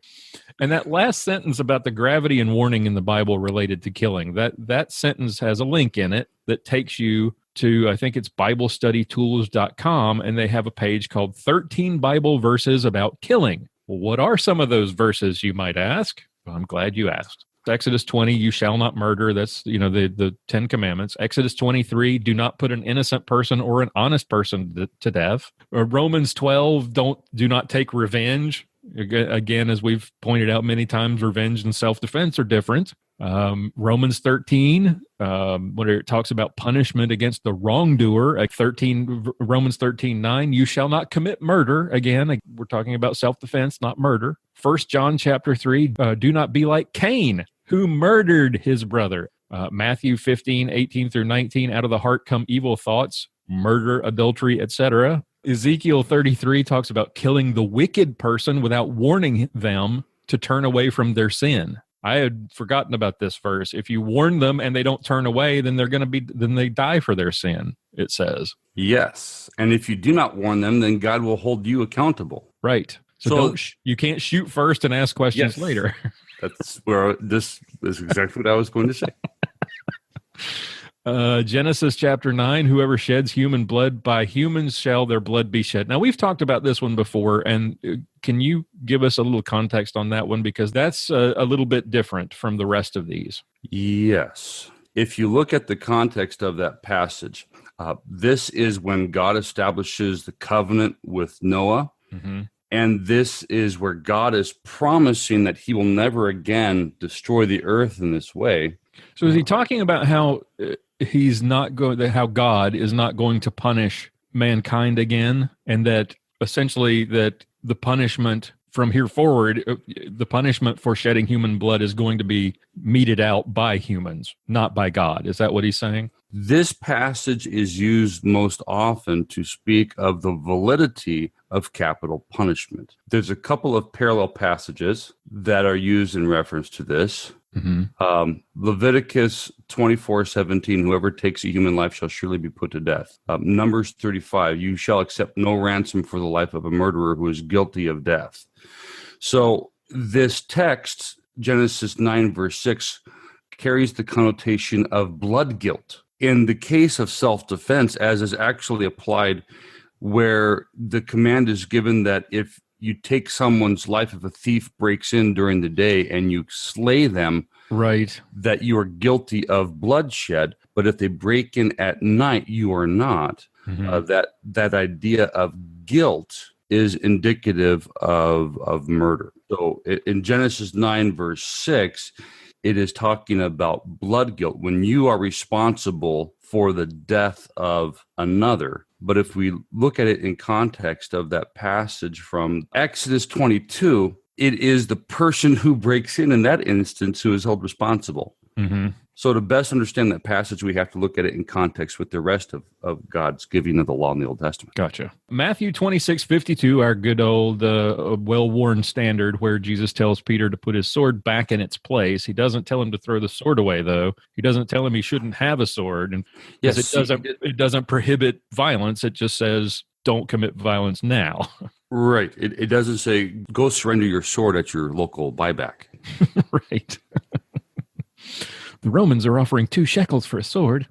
And that last sentence about the gravity and warning in the Bible related to killing, that sentence has a link in it that takes you to, I think it's BibleStudyTools.com, and they have a page called 13 Bible Verses About Killing. Well, what are some of those verses, you might ask? Well, I'm glad you asked. Exodus 20, you shall not murder. That's, the 10 commandments. Exodus 23, do not put an innocent person or an honest person to death. Or Romans 12, do not take revenge. Again, as we've pointed out many times, revenge and self-defense are different. Romans 13, when it talks about punishment against the wrongdoer, Romans 13:9, you shall not commit murder. Again, we're talking about self-defense, not murder. 1 John chapter 3, do not be like Cain, who murdered his brother. Matthew 15:18 through 19, out of the heart come evil thoughts, murder, adultery, etc. Ezekiel 33 talks about killing the wicked person without warning them to turn away from their sin. I had forgotten about this verse. If you warn them and they don't turn away, then they die for their sin, it says. Yes. And if you do not warn them, then God will hold you accountable. Right. So you can't shoot first and ask questions later. That's where this is exactly what I was going to say. Genesis chapter 9, whoever sheds human blood, by humans shall their blood be shed. Now, we've talked about this one before, and can you give us a little context on that one? Because that's a little bit different from the rest of these. Yes. If you look at the context of that passage, this is when God establishes the covenant with Noah. Mm-hmm. And this is where God is promising that he will never again destroy the earth in this way. So is he talking about how how God is not going to punish mankind again, and that essentially that the punishment from here forward, the punishment for shedding human blood is going to be meted out by humans, not by God? Is that what he's saying? This passage is used most often to speak of the validity of capital punishment. There's a couple of parallel passages that are used in reference to this. Mm-hmm. Leviticus 24:17, whoever takes a human life shall surely be put to death. Numbers 35, you shall accept no ransom for the life of a murderer who is guilty of death. So this text, Genesis 9 verse 6, carries the connotation of blood guilt. In the case of self-defense, as is actually applied, where the command is given that if you take someone's life, if a thief breaks in during the day and you slay them, right, that you are guilty of bloodshed. But if they break in at night, you are not. Mm-hmm. That idea of guilt is indicative of murder. So in Genesis 9, verse 6, it is talking about blood guilt, when you are responsible for the death of another. But if we look at it in context of that passage from Exodus 22, it is the person who breaks in that instance who is held responsible. Mm-hmm. So to best understand that passage, we have to look at it in context with the rest of God's giving of the law in the Old Testament. Gotcha. Matthew 26:52, our good old well-worn standard, where Jesus tells Peter to put his sword back in its place. He doesn't tell him to throw the sword away, though. He doesn't tell him he shouldn't have a sword. And yes, it doesn't prohibit violence. It just says, don't commit violence now. Right. It doesn't say, go surrender your sword at your local buyback. Right. The Romans are offering 2 shekels for a sword.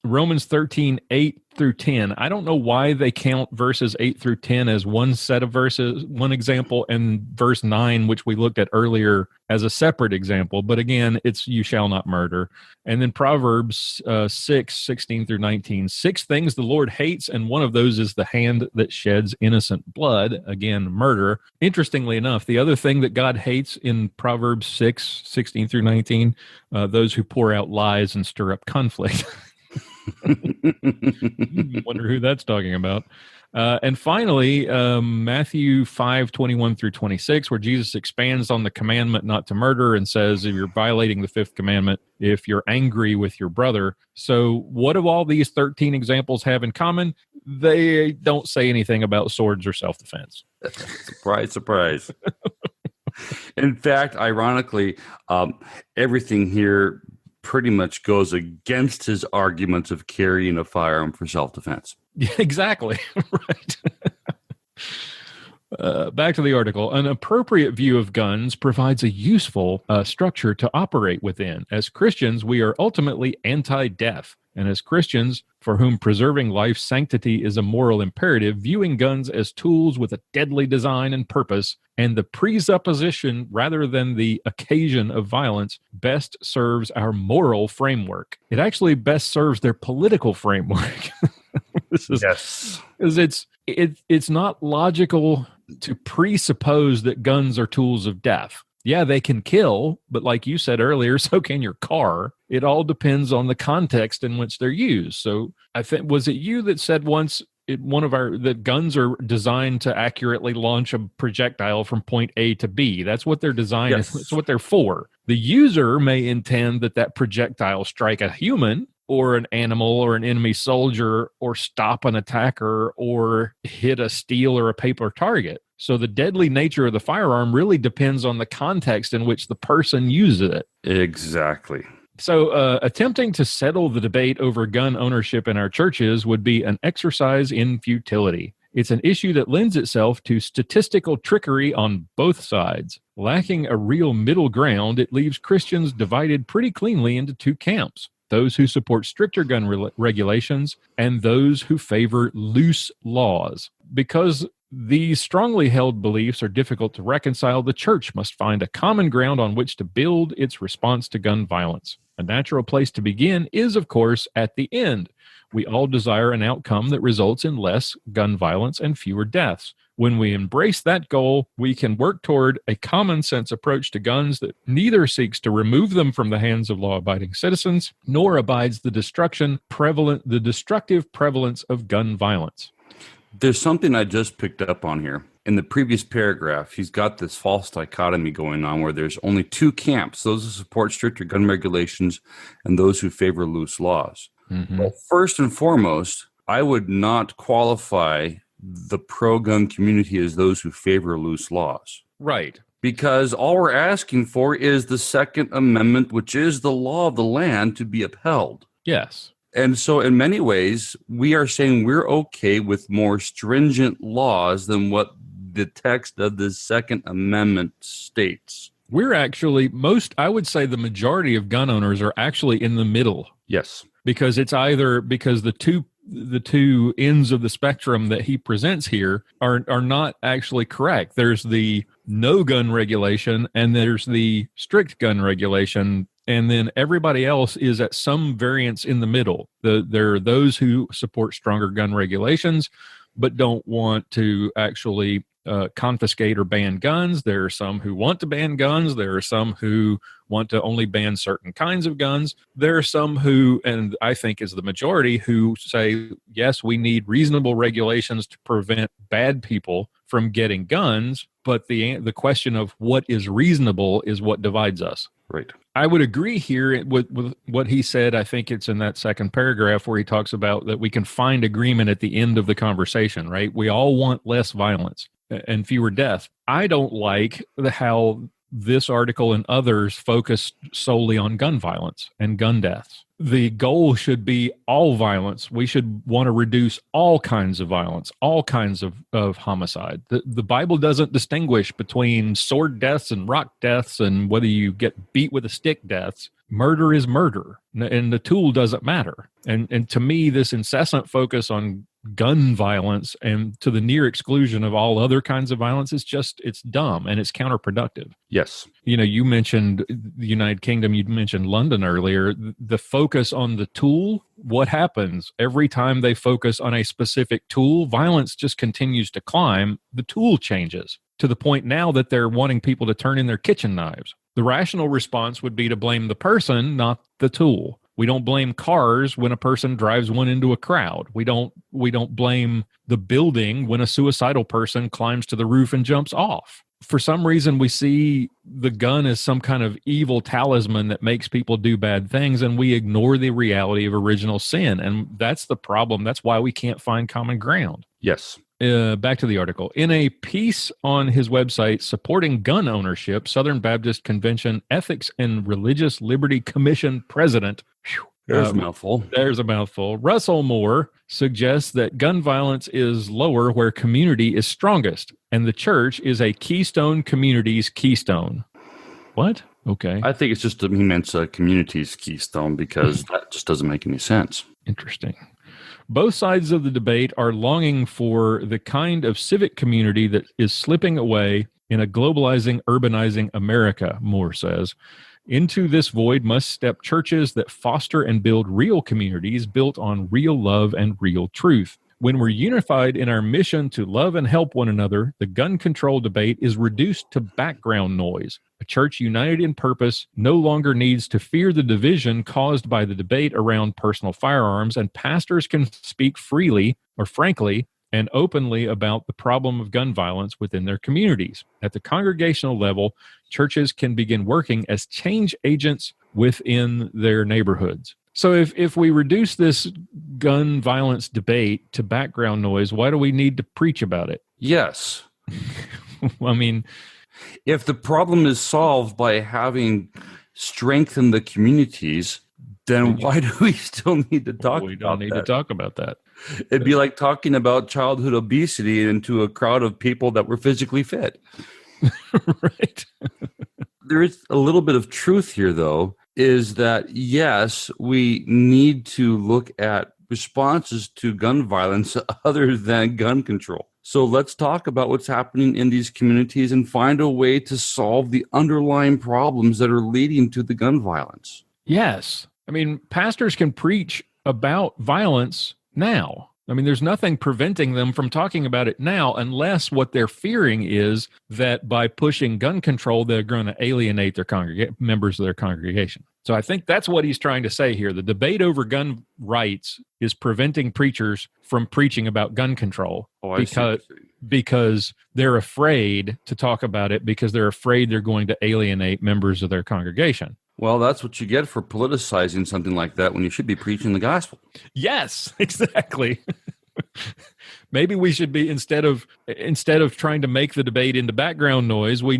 Romans 13:8 through 10. I don't know why they count verses 8 through 10 as one set of verses, one example, and verse 9, which we looked at earlier, as a separate example. But again, it's you shall not murder. And then Proverbs 6:16 through 19. 6 things the Lord hates, and one of those is the hand that sheds innocent blood. Again, murder. Interestingly enough, the other thing that God hates in Proverbs 6:16 through 19, those who pour out lies and stir up conflict. Wonder who that's talking about. And finally, Matthew 5:21 through 26, where Jesus expands on the commandment not to murder and says, if you're violating the 5th commandment, if you're angry with your brother. So what do all these 13 examples have in common? They don't say anything about swords or self-defense. Surprise, surprise. In fact, ironically, everything here pretty much goes against his arguments of carrying a firearm for self-defense. Yeah, exactly. Right. Back to the article. An appropriate view of guns provides a useful structure to operate within. As Christians, we are ultimately anti-death. And as Christians, for whom preserving life's sanctity is a moral imperative, viewing guns as tools with a deadly design and purpose, and the presupposition rather than the occasion of violence, best serves our moral framework. It actually best serves their political framework. Yes. Because it's not logical to presuppose that guns are tools of death. Yeah, they can kill, but like you said earlier, so can your car. It all depends on the context in which they're used. So I think, was it you that said once that guns are designed to accurately launch a projectile from point A to B? That's what they're designed. Yes. That's what they're for. The user may intend that projectile strike a human or an animal or an enemy soldier or stop an attacker or hit a steel or a paper target. So the deadly nature of the firearm really depends on the context in which the person uses it. Exactly. So attempting to settle the debate over gun ownership in our churches would be an exercise in futility. It's an issue that lends itself to statistical trickery on both sides. Lacking a real middle ground, it leaves Christians divided pretty cleanly into two camps: those who support stricter gun regulations and those who favor loose laws. Because these strongly held beliefs are difficult to reconcile, the church must find a common ground on which to build its response to gun violence. A natural place to begin is, of course, at the end. We all desire an outcome that results in less gun violence and fewer deaths. When we embrace that goal, we can work toward a common sense approach to guns that neither seeks to remove them from the hands of law-abiding citizens, nor abides the destructive prevalence of gun violence. There's something I just picked up on here. In the previous paragraph, he's got this false dichotomy going on where there's only two camps: those who support stricter gun regulations and those who favor loose laws. Mm-hmm. Well, first and foremost, I would not qualify the pro-gun community as those who favor loose laws. Right. Because all we're asking for is the Second Amendment, which is the law of the land, to be upheld. Yes. And so in many ways, we are saying we're okay with more stringent laws than what the text of the Second Amendment states. We're actually, I would say the majority of gun owners are actually in the middle. Yes. Because it's either because the two ends of the spectrum that he presents here are not actually correct. There's the no gun regulation and there's the strict gun regulation. And then everybody else is at some variance in the middle. There are those who support stronger gun regulations, but don't want to actually confiscate or ban guns. There are some who want to ban guns. There are some who want to only ban certain kinds of guns. There are some who, and I think is the majority, who say, yes, we need reasonable regulations to prevent bad people from getting guns. But the question of what is reasonable is what divides us. Right. I would agree here with what he said. I think it's in that second paragraph where he talks about that we can find agreement at the end of the conversation, right? We all want less violence and fewer deaths. I don't like how this article and others focus solely on gun violence and gun deaths. The goal should be all violence. We should want to reduce all kinds of violence, all kinds of homicide. The Bible doesn't distinguish between sword deaths and rock deaths and whether you get beat with a stick deaths. Murder is murder, and the tool doesn't matter. And to me, this incessant focus on gun violence and to the near exclusion of all other kinds of violence is it's dumb and it's counterproductive. Yes. You mentioned the United Kingdom, you mentioned London earlier. The focus on the tool, what happens every time they focus on a specific tool? Violence just continues to climb. The tool changes to the point now that they're wanting people to turn in their kitchen knives. The rational response would be to blame the person, not the tool. We don't blame cars when a person drives one into a crowd. We don't blame the building when a suicidal person climbs to the roof and jumps off. For some reason, we see the gun as some kind of evil talisman that makes people do bad things, and we ignore the reality of original sin. And that's the problem. That's why we can't find common ground. Yes. Back to the article. In a piece on his website supporting gun ownership, Southern Baptist Convention Ethics and Religious Liberty Commission President, there's a mouthful. There's a mouthful. Russell Moore suggests that gun violence is lower where community is strongest, and the church is a keystone community's keystone. What? Okay. I think it's just he meant communities, Keystone, because that just doesn't make any sense. Interesting. Both sides of the debate are longing for the kind of civic community that is slipping away in a globalizing, urbanizing America, Moore says. Into this void must step churches that foster and build real communities built on real love and real truth. When we're unified in our mission to love and help one another, the gun control debate is reduced to background noise. A church united in purpose no longer needs to fear the division caused by the debate around personal firearms, and pastors can speak freely or frankly and openly about the problem of gun violence within their communities. At the congregational level, churches can begin working as change agents within their neighborhoods. So if we reduce this gun violence debate to background noise, why do we need to preach about it? Yes. I mean, if the problem is solved by having strengthened the communities, then why do we still need to talk about that? We don't need to talk about that. It'd be like talking about childhood obesity into a crowd of people that were physically fit. Right. There is a little bit of truth here, though, is that, yes, we need to look at responses to gun violence other than gun control. So let's talk about what's happening in these communities and find a way to solve the underlying problems that are leading to the gun violence. Yes. I mean, pastors can preach about violence now. I mean, there's nothing preventing them from talking about it now, unless what they're fearing is that by pushing gun control, they're going to alienate their members of their congregation. So I think that's what he's trying to say here. The debate over gun rights is preventing preachers from preaching about gun control because they're afraid to talk about it, because they're afraid they're going to alienate members of their congregation. Well, that's what you get for politicizing something like that when you should be preaching the gospel. Yes, exactly. Maybe we should be, instead of trying to make the debate into background noise, we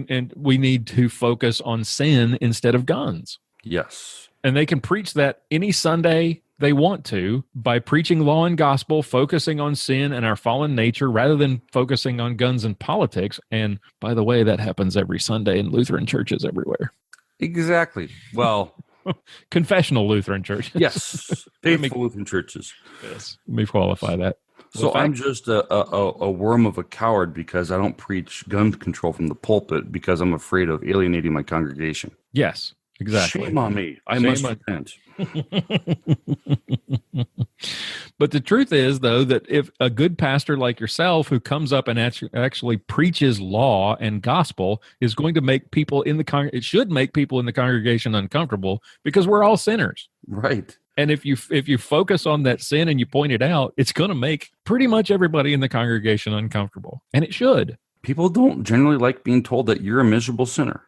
need to focus on sin instead of guns. Yes. And they can preach that any Sunday they want to by preaching law and gospel, focusing on sin and our fallen nature rather than focusing on guns and politics. And by the way, that happens every Sunday in Lutheran churches everywhere. Exactly. Well, confessional Lutheran churches. Yes. Faithful Lutheran churches. Yes. Let me qualify that. So I'm just a worm of a coward because I don't preach gun control from the pulpit because I'm afraid of alienating my congregation. Yes, exactly. Shame on me. I must repent. But the truth is, though, that if a good pastor like yourself who comes up and actually preaches law and gospel is going to make people in the it should make people in the congregation uncomfortable, because we're all sinners. Right. And if you focus on that sin and you point it out, it's going to make pretty much everybody in the congregation uncomfortable. And it should. People don't generally like being told that you're a miserable sinner.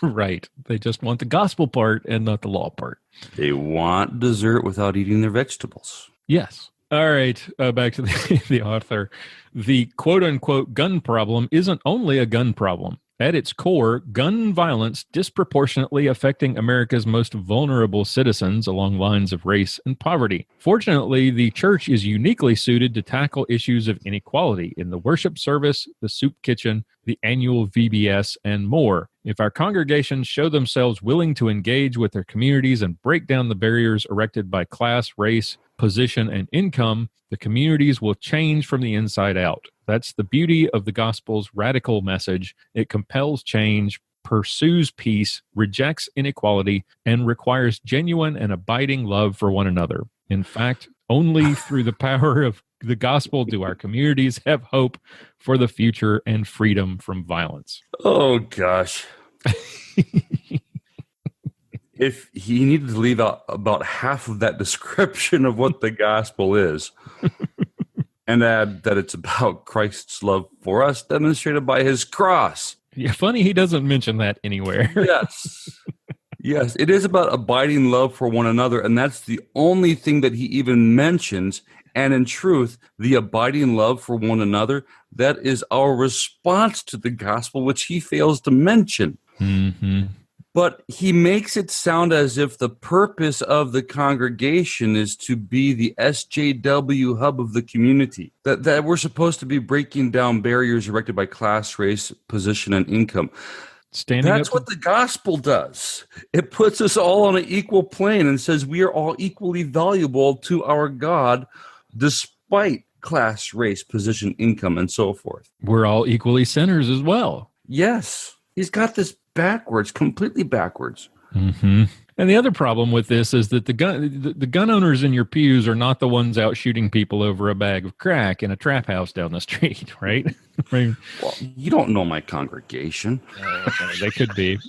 Right. They just want the gospel part and not the law part. They want dessert without eating their vegetables. Yes. All right. Back to the author. The quote-unquote gun problem isn't only a gun problem. At its core, gun violence disproportionately affecting America's most vulnerable citizens along lines of race and poverty. Fortunately, the church is uniquely suited to tackle issues of inequality in the worship service, the soup kitchen, the annual VBS, and more. If our congregations show themselves willing to engage with their communities and break down the barriers erected by class, race, position, and income, the communities will change from the inside out. That's the beauty of the gospel's radical message. It compels change, pursues peace, rejects inequality, and requires genuine and abiding love for one another. In fact, only through the power of the gospel do our communities have hope for the future and freedom from violence. Oh, gosh. If he needed to leave out about half of that description of what the gospel is and add that it's about Christ's love for us demonstrated by his cross. Yeah, funny he doesn't mention that anywhere. Yes. Yes, it is about abiding love for one another, and that's the only thing that he even mentions. And in truth, the abiding love for one another, that is our response to the gospel, which he fails to mention. Mm-hmm. But he makes it sound as if the purpose of the congregation is to be the SJW hub of the community, that we're supposed to be breaking down barriers erected by class, race, position, and income. That's what the gospel does. It puts us all on an equal plane and says we are all equally valuable to our God, despite class, race, position, income, and so forth. We're all equally sinners as well. Yes. He's got this backwards, completely backwards. Mm-hmm. And the other problem with this is that the gun owners in your pews are not the ones out shooting people over a bag of crack in a trap house down the street, right? Right. Well, you don't know my congregation. They could be.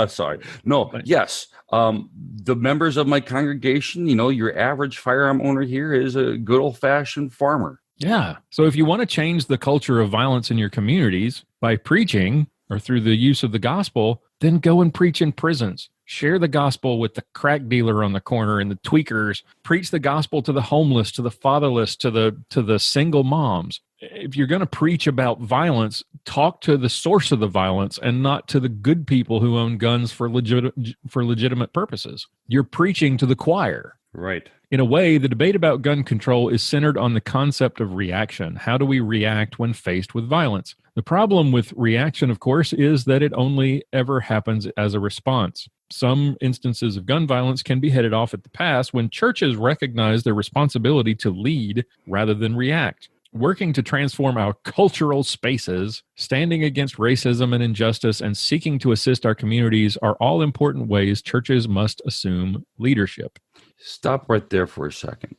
Sorry. No, yes. The members of my congregation, your average firearm owner here is a good old-fashioned farmer. Yeah. So if you want to change the culture of violence in your communities by preaching or through the use of the gospel, then go and preach in prisons. Share the gospel with the crack dealer on the corner and the tweakers. Preach the gospel to the homeless, to the fatherless, to the single moms. If you're going to preach about violence, talk to the source of the violence and not to the good people who own guns for legitimate purposes. You're preaching to the choir. Right. In a way, the debate about gun control is centered on the concept of reaction. How do we react when faced with violence? The problem with reaction, of course, is that it only ever happens as a response. Some instances of gun violence can be headed off at the pass when churches recognize their responsibility to lead rather than react. Working to transform our cultural spaces, standing against racism and injustice, and seeking to assist our communities are all important ways churches must assume leadership. Stop right there for a second.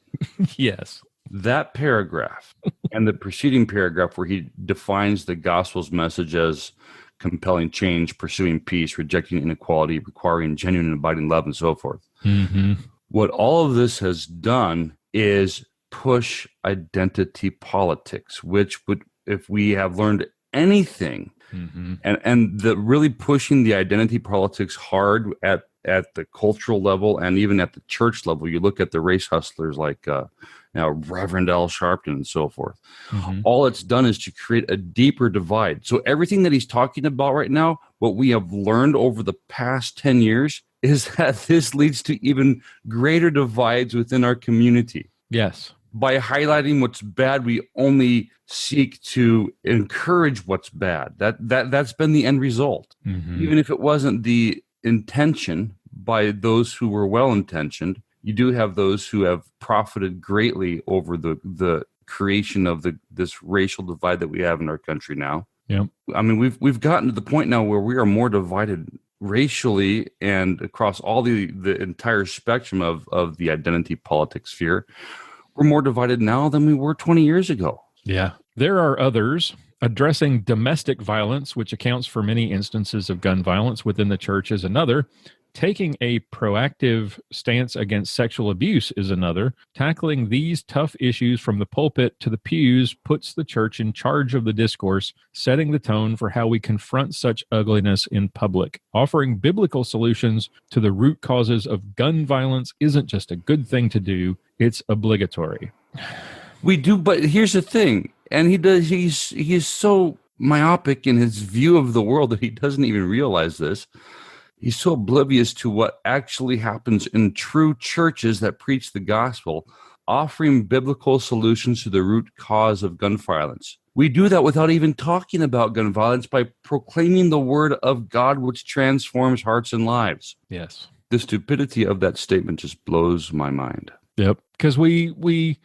Yes. That paragraph and the preceding paragraph where he defines the gospel's message as compelling change, pursuing peace, rejecting inequality, requiring genuine and abiding love, and so forth. Mm-hmm. What all of this has done is push identity politics, which would, if we have learned anything, and the really pushing the identity politics hard at the cultural level and even at the church level. You look at the race hustlers like now Reverend Al Sharpton and so forth. Mm-hmm. All it's done is to create a deeper divide. So everything that he's talking about right now, what we have learned over the past 10 years is that this leads to even greater divides within our community. Yes. By highlighting what's bad, we only seek to encourage what's bad. That's been the end result. Mm-hmm. Even if it wasn't the intention by those who were well-intentioned, you do have those who have profited greatly over the creation of this racial divide that we have in our country now. Yeah. I mean, we've gotten to the point now where we are more divided racially and across all the entire spectrum of the identity politics sphere. We're more divided now than we were 20 years ago. Yeah. There are others. Addressing domestic violence, which accounts for many instances of gun violence within the church, is another. Taking a proactive stance against sexual abuse is another. Tackling these tough issues from the pulpit to the pews puts the church in charge of the discourse, setting the tone for how we confront such ugliness in public. Offering biblical solutions to the root causes of gun violence isn't just a good thing to do, it's obligatory. We do, but here's the thing, and he's so myopic in his view of the world that he doesn't even realize this. He's so oblivious to what actually happens in true churches that preach the gospel, offering biblical solutions to the root cause of gun violence. We do that without even talking about gun violence by proclaiming the word of God, which transforms hearts and lives. Yes. The stupidity of that statement just blows my mind. Yep. Because we're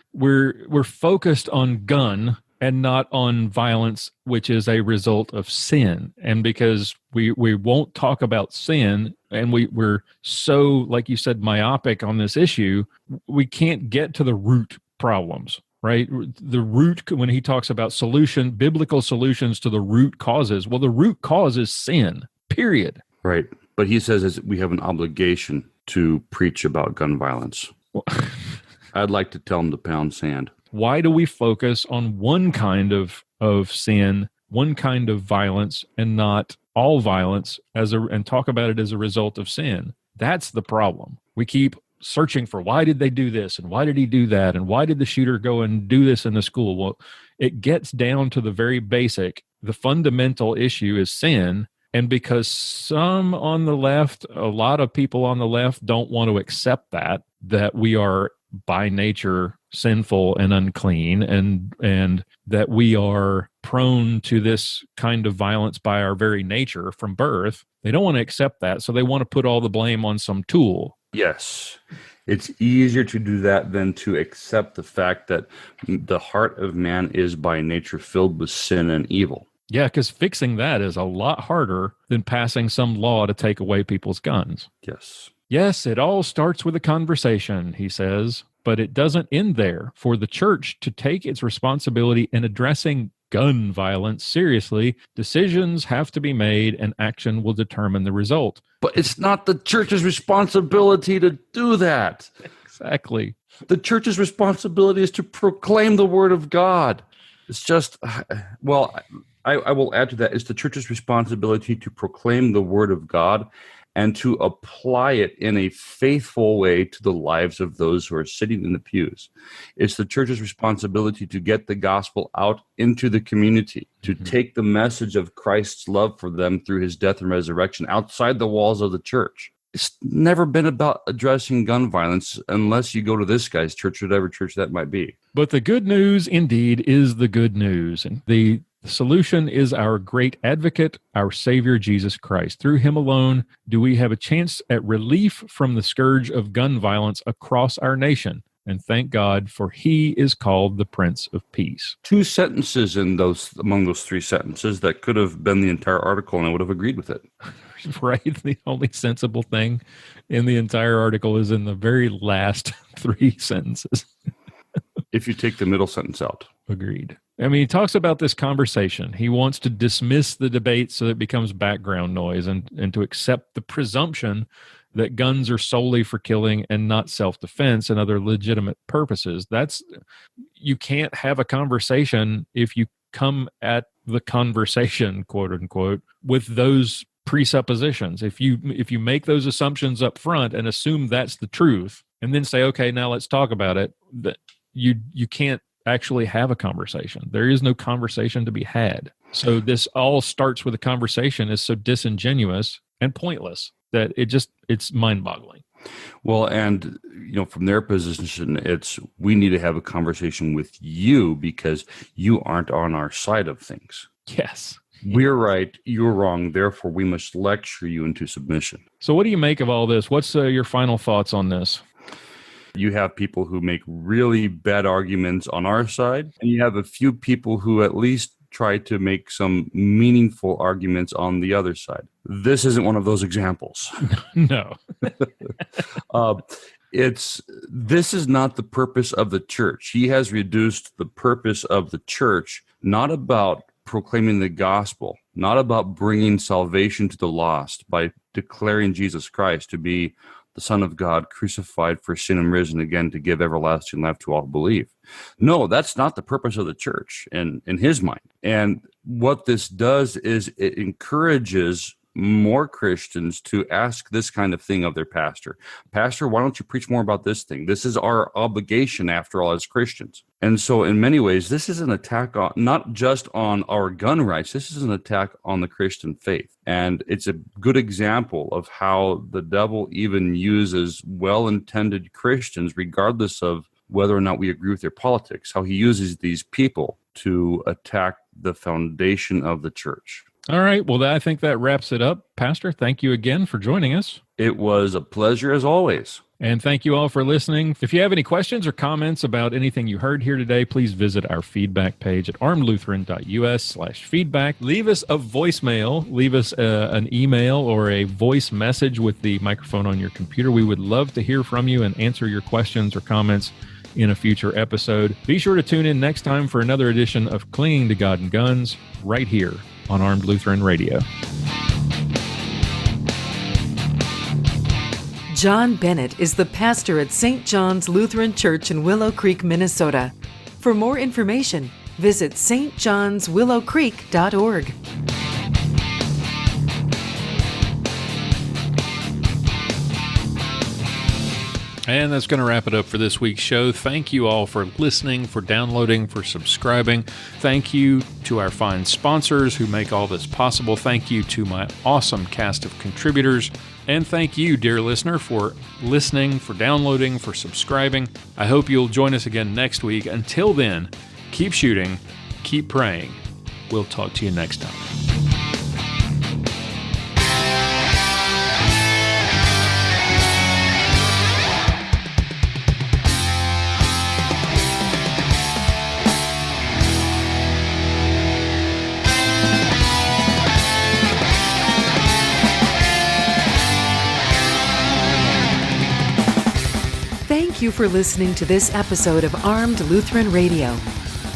focused on gun and not on violence, which is a result of sin. And because we won't talk about sin, and we're so, like you said, myopic on this issue, we can't get to the root problems, right? The root, when he talks about biblical solutions to the root causes, well, the root cause is sin, period. Right. But he says we have an obligation to preach about gun violence. I'd like to tell him to pound sand. Why do we focus on one kind of sin, one kind of violence, and not all violence and talk about it as a result of sin? That's the problem. We keep searching for why did they do this and why did he do that and why did the shooter go and do this in the school? Well, it gets down to the very basic. The fundamental issue is sin. And because some on the left, a lot of people on the left don't want to accept that we are by nature sinful and unclean, and that we are prone to this kind of violence by our very nature from birth. They don't want to accept that, so they want to put all the blame on some tool. Yes. It's easier to do that than to accept the fact that the heart of man is by nature filled with sin and evil. Yeah, because fixing that is a lot harder than passing some law to take away people's guns. Yes. Yes, it all starts with a conversation, he says, but it doesn't end there. For the church to take its responsibility in addressing gun violence seriously, decisions have to be made and action will determine the result. But it's not the church's responsibility to do that. Exactly. The church's responsibility is to proclaim the word of God. It's just, well, I will add to that, it's the church's responsibility to proclaim the word of God and to apply it in a faithful way to the lives of those who are sitting in the pews. It's the church's responsibility to get the gospel out into the community, to take the message of Christ's love for them through his death and resurrection outside the walls of the church. It's never been about addressing gun violence unless you go to this guy's church, whatever church that might be. But the good news indeed is the good news. And the solution is our great advocate, our Savior, Jesus Christ. Through him alone do we have a chance at relief from the scourge of gun violence across our nation. And thank God, for he is called the Prince of Peace. 2 sentences among those 3 sentences that could have been the entire article, and I would have agreed with it. Right? The only sensible thing in the entire article is in the very last 3 sentences. If you take the middle sentence out. Agreed. I mean, he talks about this conversation. He wants to dismiss the debate so that it becomes background noise and to accept the presumption that guns are solely for killing and not self-defense and other legitimate purposes. You can't have a conversation if you come at the conversation, quote unquote, with those presuppositions. If you make those assumptions up front and assume that's the truth and then say, okay, now let's talk about it, that you can't actually have a conversation. There is no conversation to be had. So this all starts with a conversation is so disingenuous and pointless that it's mind-boggling. Well, and from their position, it's we need to have a conversation with you because you aren't on our side of things. Yes. We're right, you're wrong, therefore we must lecture you into submission. So what do you make of all this? What's your final thoughts on this? You have people who make really bad arguments on our side, and you have a few people who at least try to make some meaningful arguments on the other side. This isn't one of those examples. No. This is not the purpose of the church. He has reduced the purpose of the church, not about proclaiming the gospel, not about bringing salvation to the lost by declaring Jesus Christ to be the Son of God, crucified for sin and risen again to give everlasting life to all who believe. No, that's not the purpose of the church in his mind. And what this does is it encourages more Christians to ask this kind of thing of their pastor. Pastor, why don't you preach more about this thing? This is our obligation, after all, as Christians. And so in many ways, this is an attack on, not just on our gun rights, this is an attack on the Christian faith. And it's a good example of how the devil even uses well-intended Christians, regardless of whether or not we agree with their politics, how he uses these people to attack the foundation of the church. All right. Well, I think that wraps it up. Pastor, thank you again for joining us. It was a pleasure as always. And thank you all for listening. If you have any questions or comments about anything you heard here today, please visit our feedback page at armedlutheran.us/feedback. Leave us a voicemail. Leave us an email or a voice message with the microphone on your computer. We would love to hear from you and answer your questions or comments in a future episode. Be sure to tune in next time for another edition of Clinging to God and Guns right here on Armed Lutheran Radio. John Bennett is the pastor at St. John's Lutheran Church in Willow Creek, Minnesota. For more information, visit stjohnswillowcreek.org. And that's going to wrap it up for this week's show. Thank you all for listening, for downloading, for subscribing. Thank you to our fine sponsors who make all this possible. Thank you to my awesome cast of contributors, And thank you, dear listener, for listening, for downloading, for subscribing. I hope you'll join us again next week. Until then, keep shooting, keep praying. We'll talk to you next time. Thank you for listening to this episode of Armed Lutheran Radio.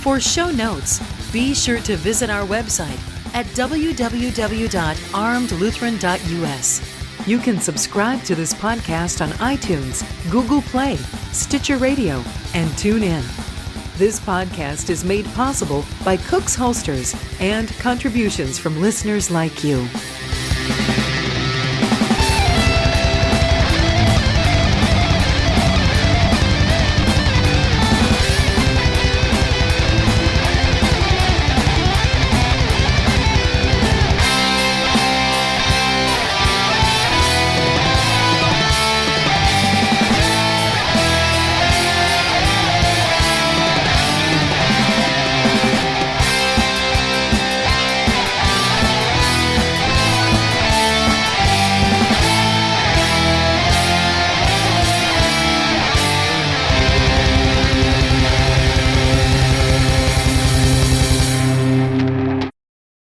For show notes, be sure to visit our website at www.armedlutheran.us. You can subscribe to this podcast on iTunes, Google Play, Stitcher Radio, and TuneIn. This podcast is made possible by Cook's Holsters and contributions from listeners like you.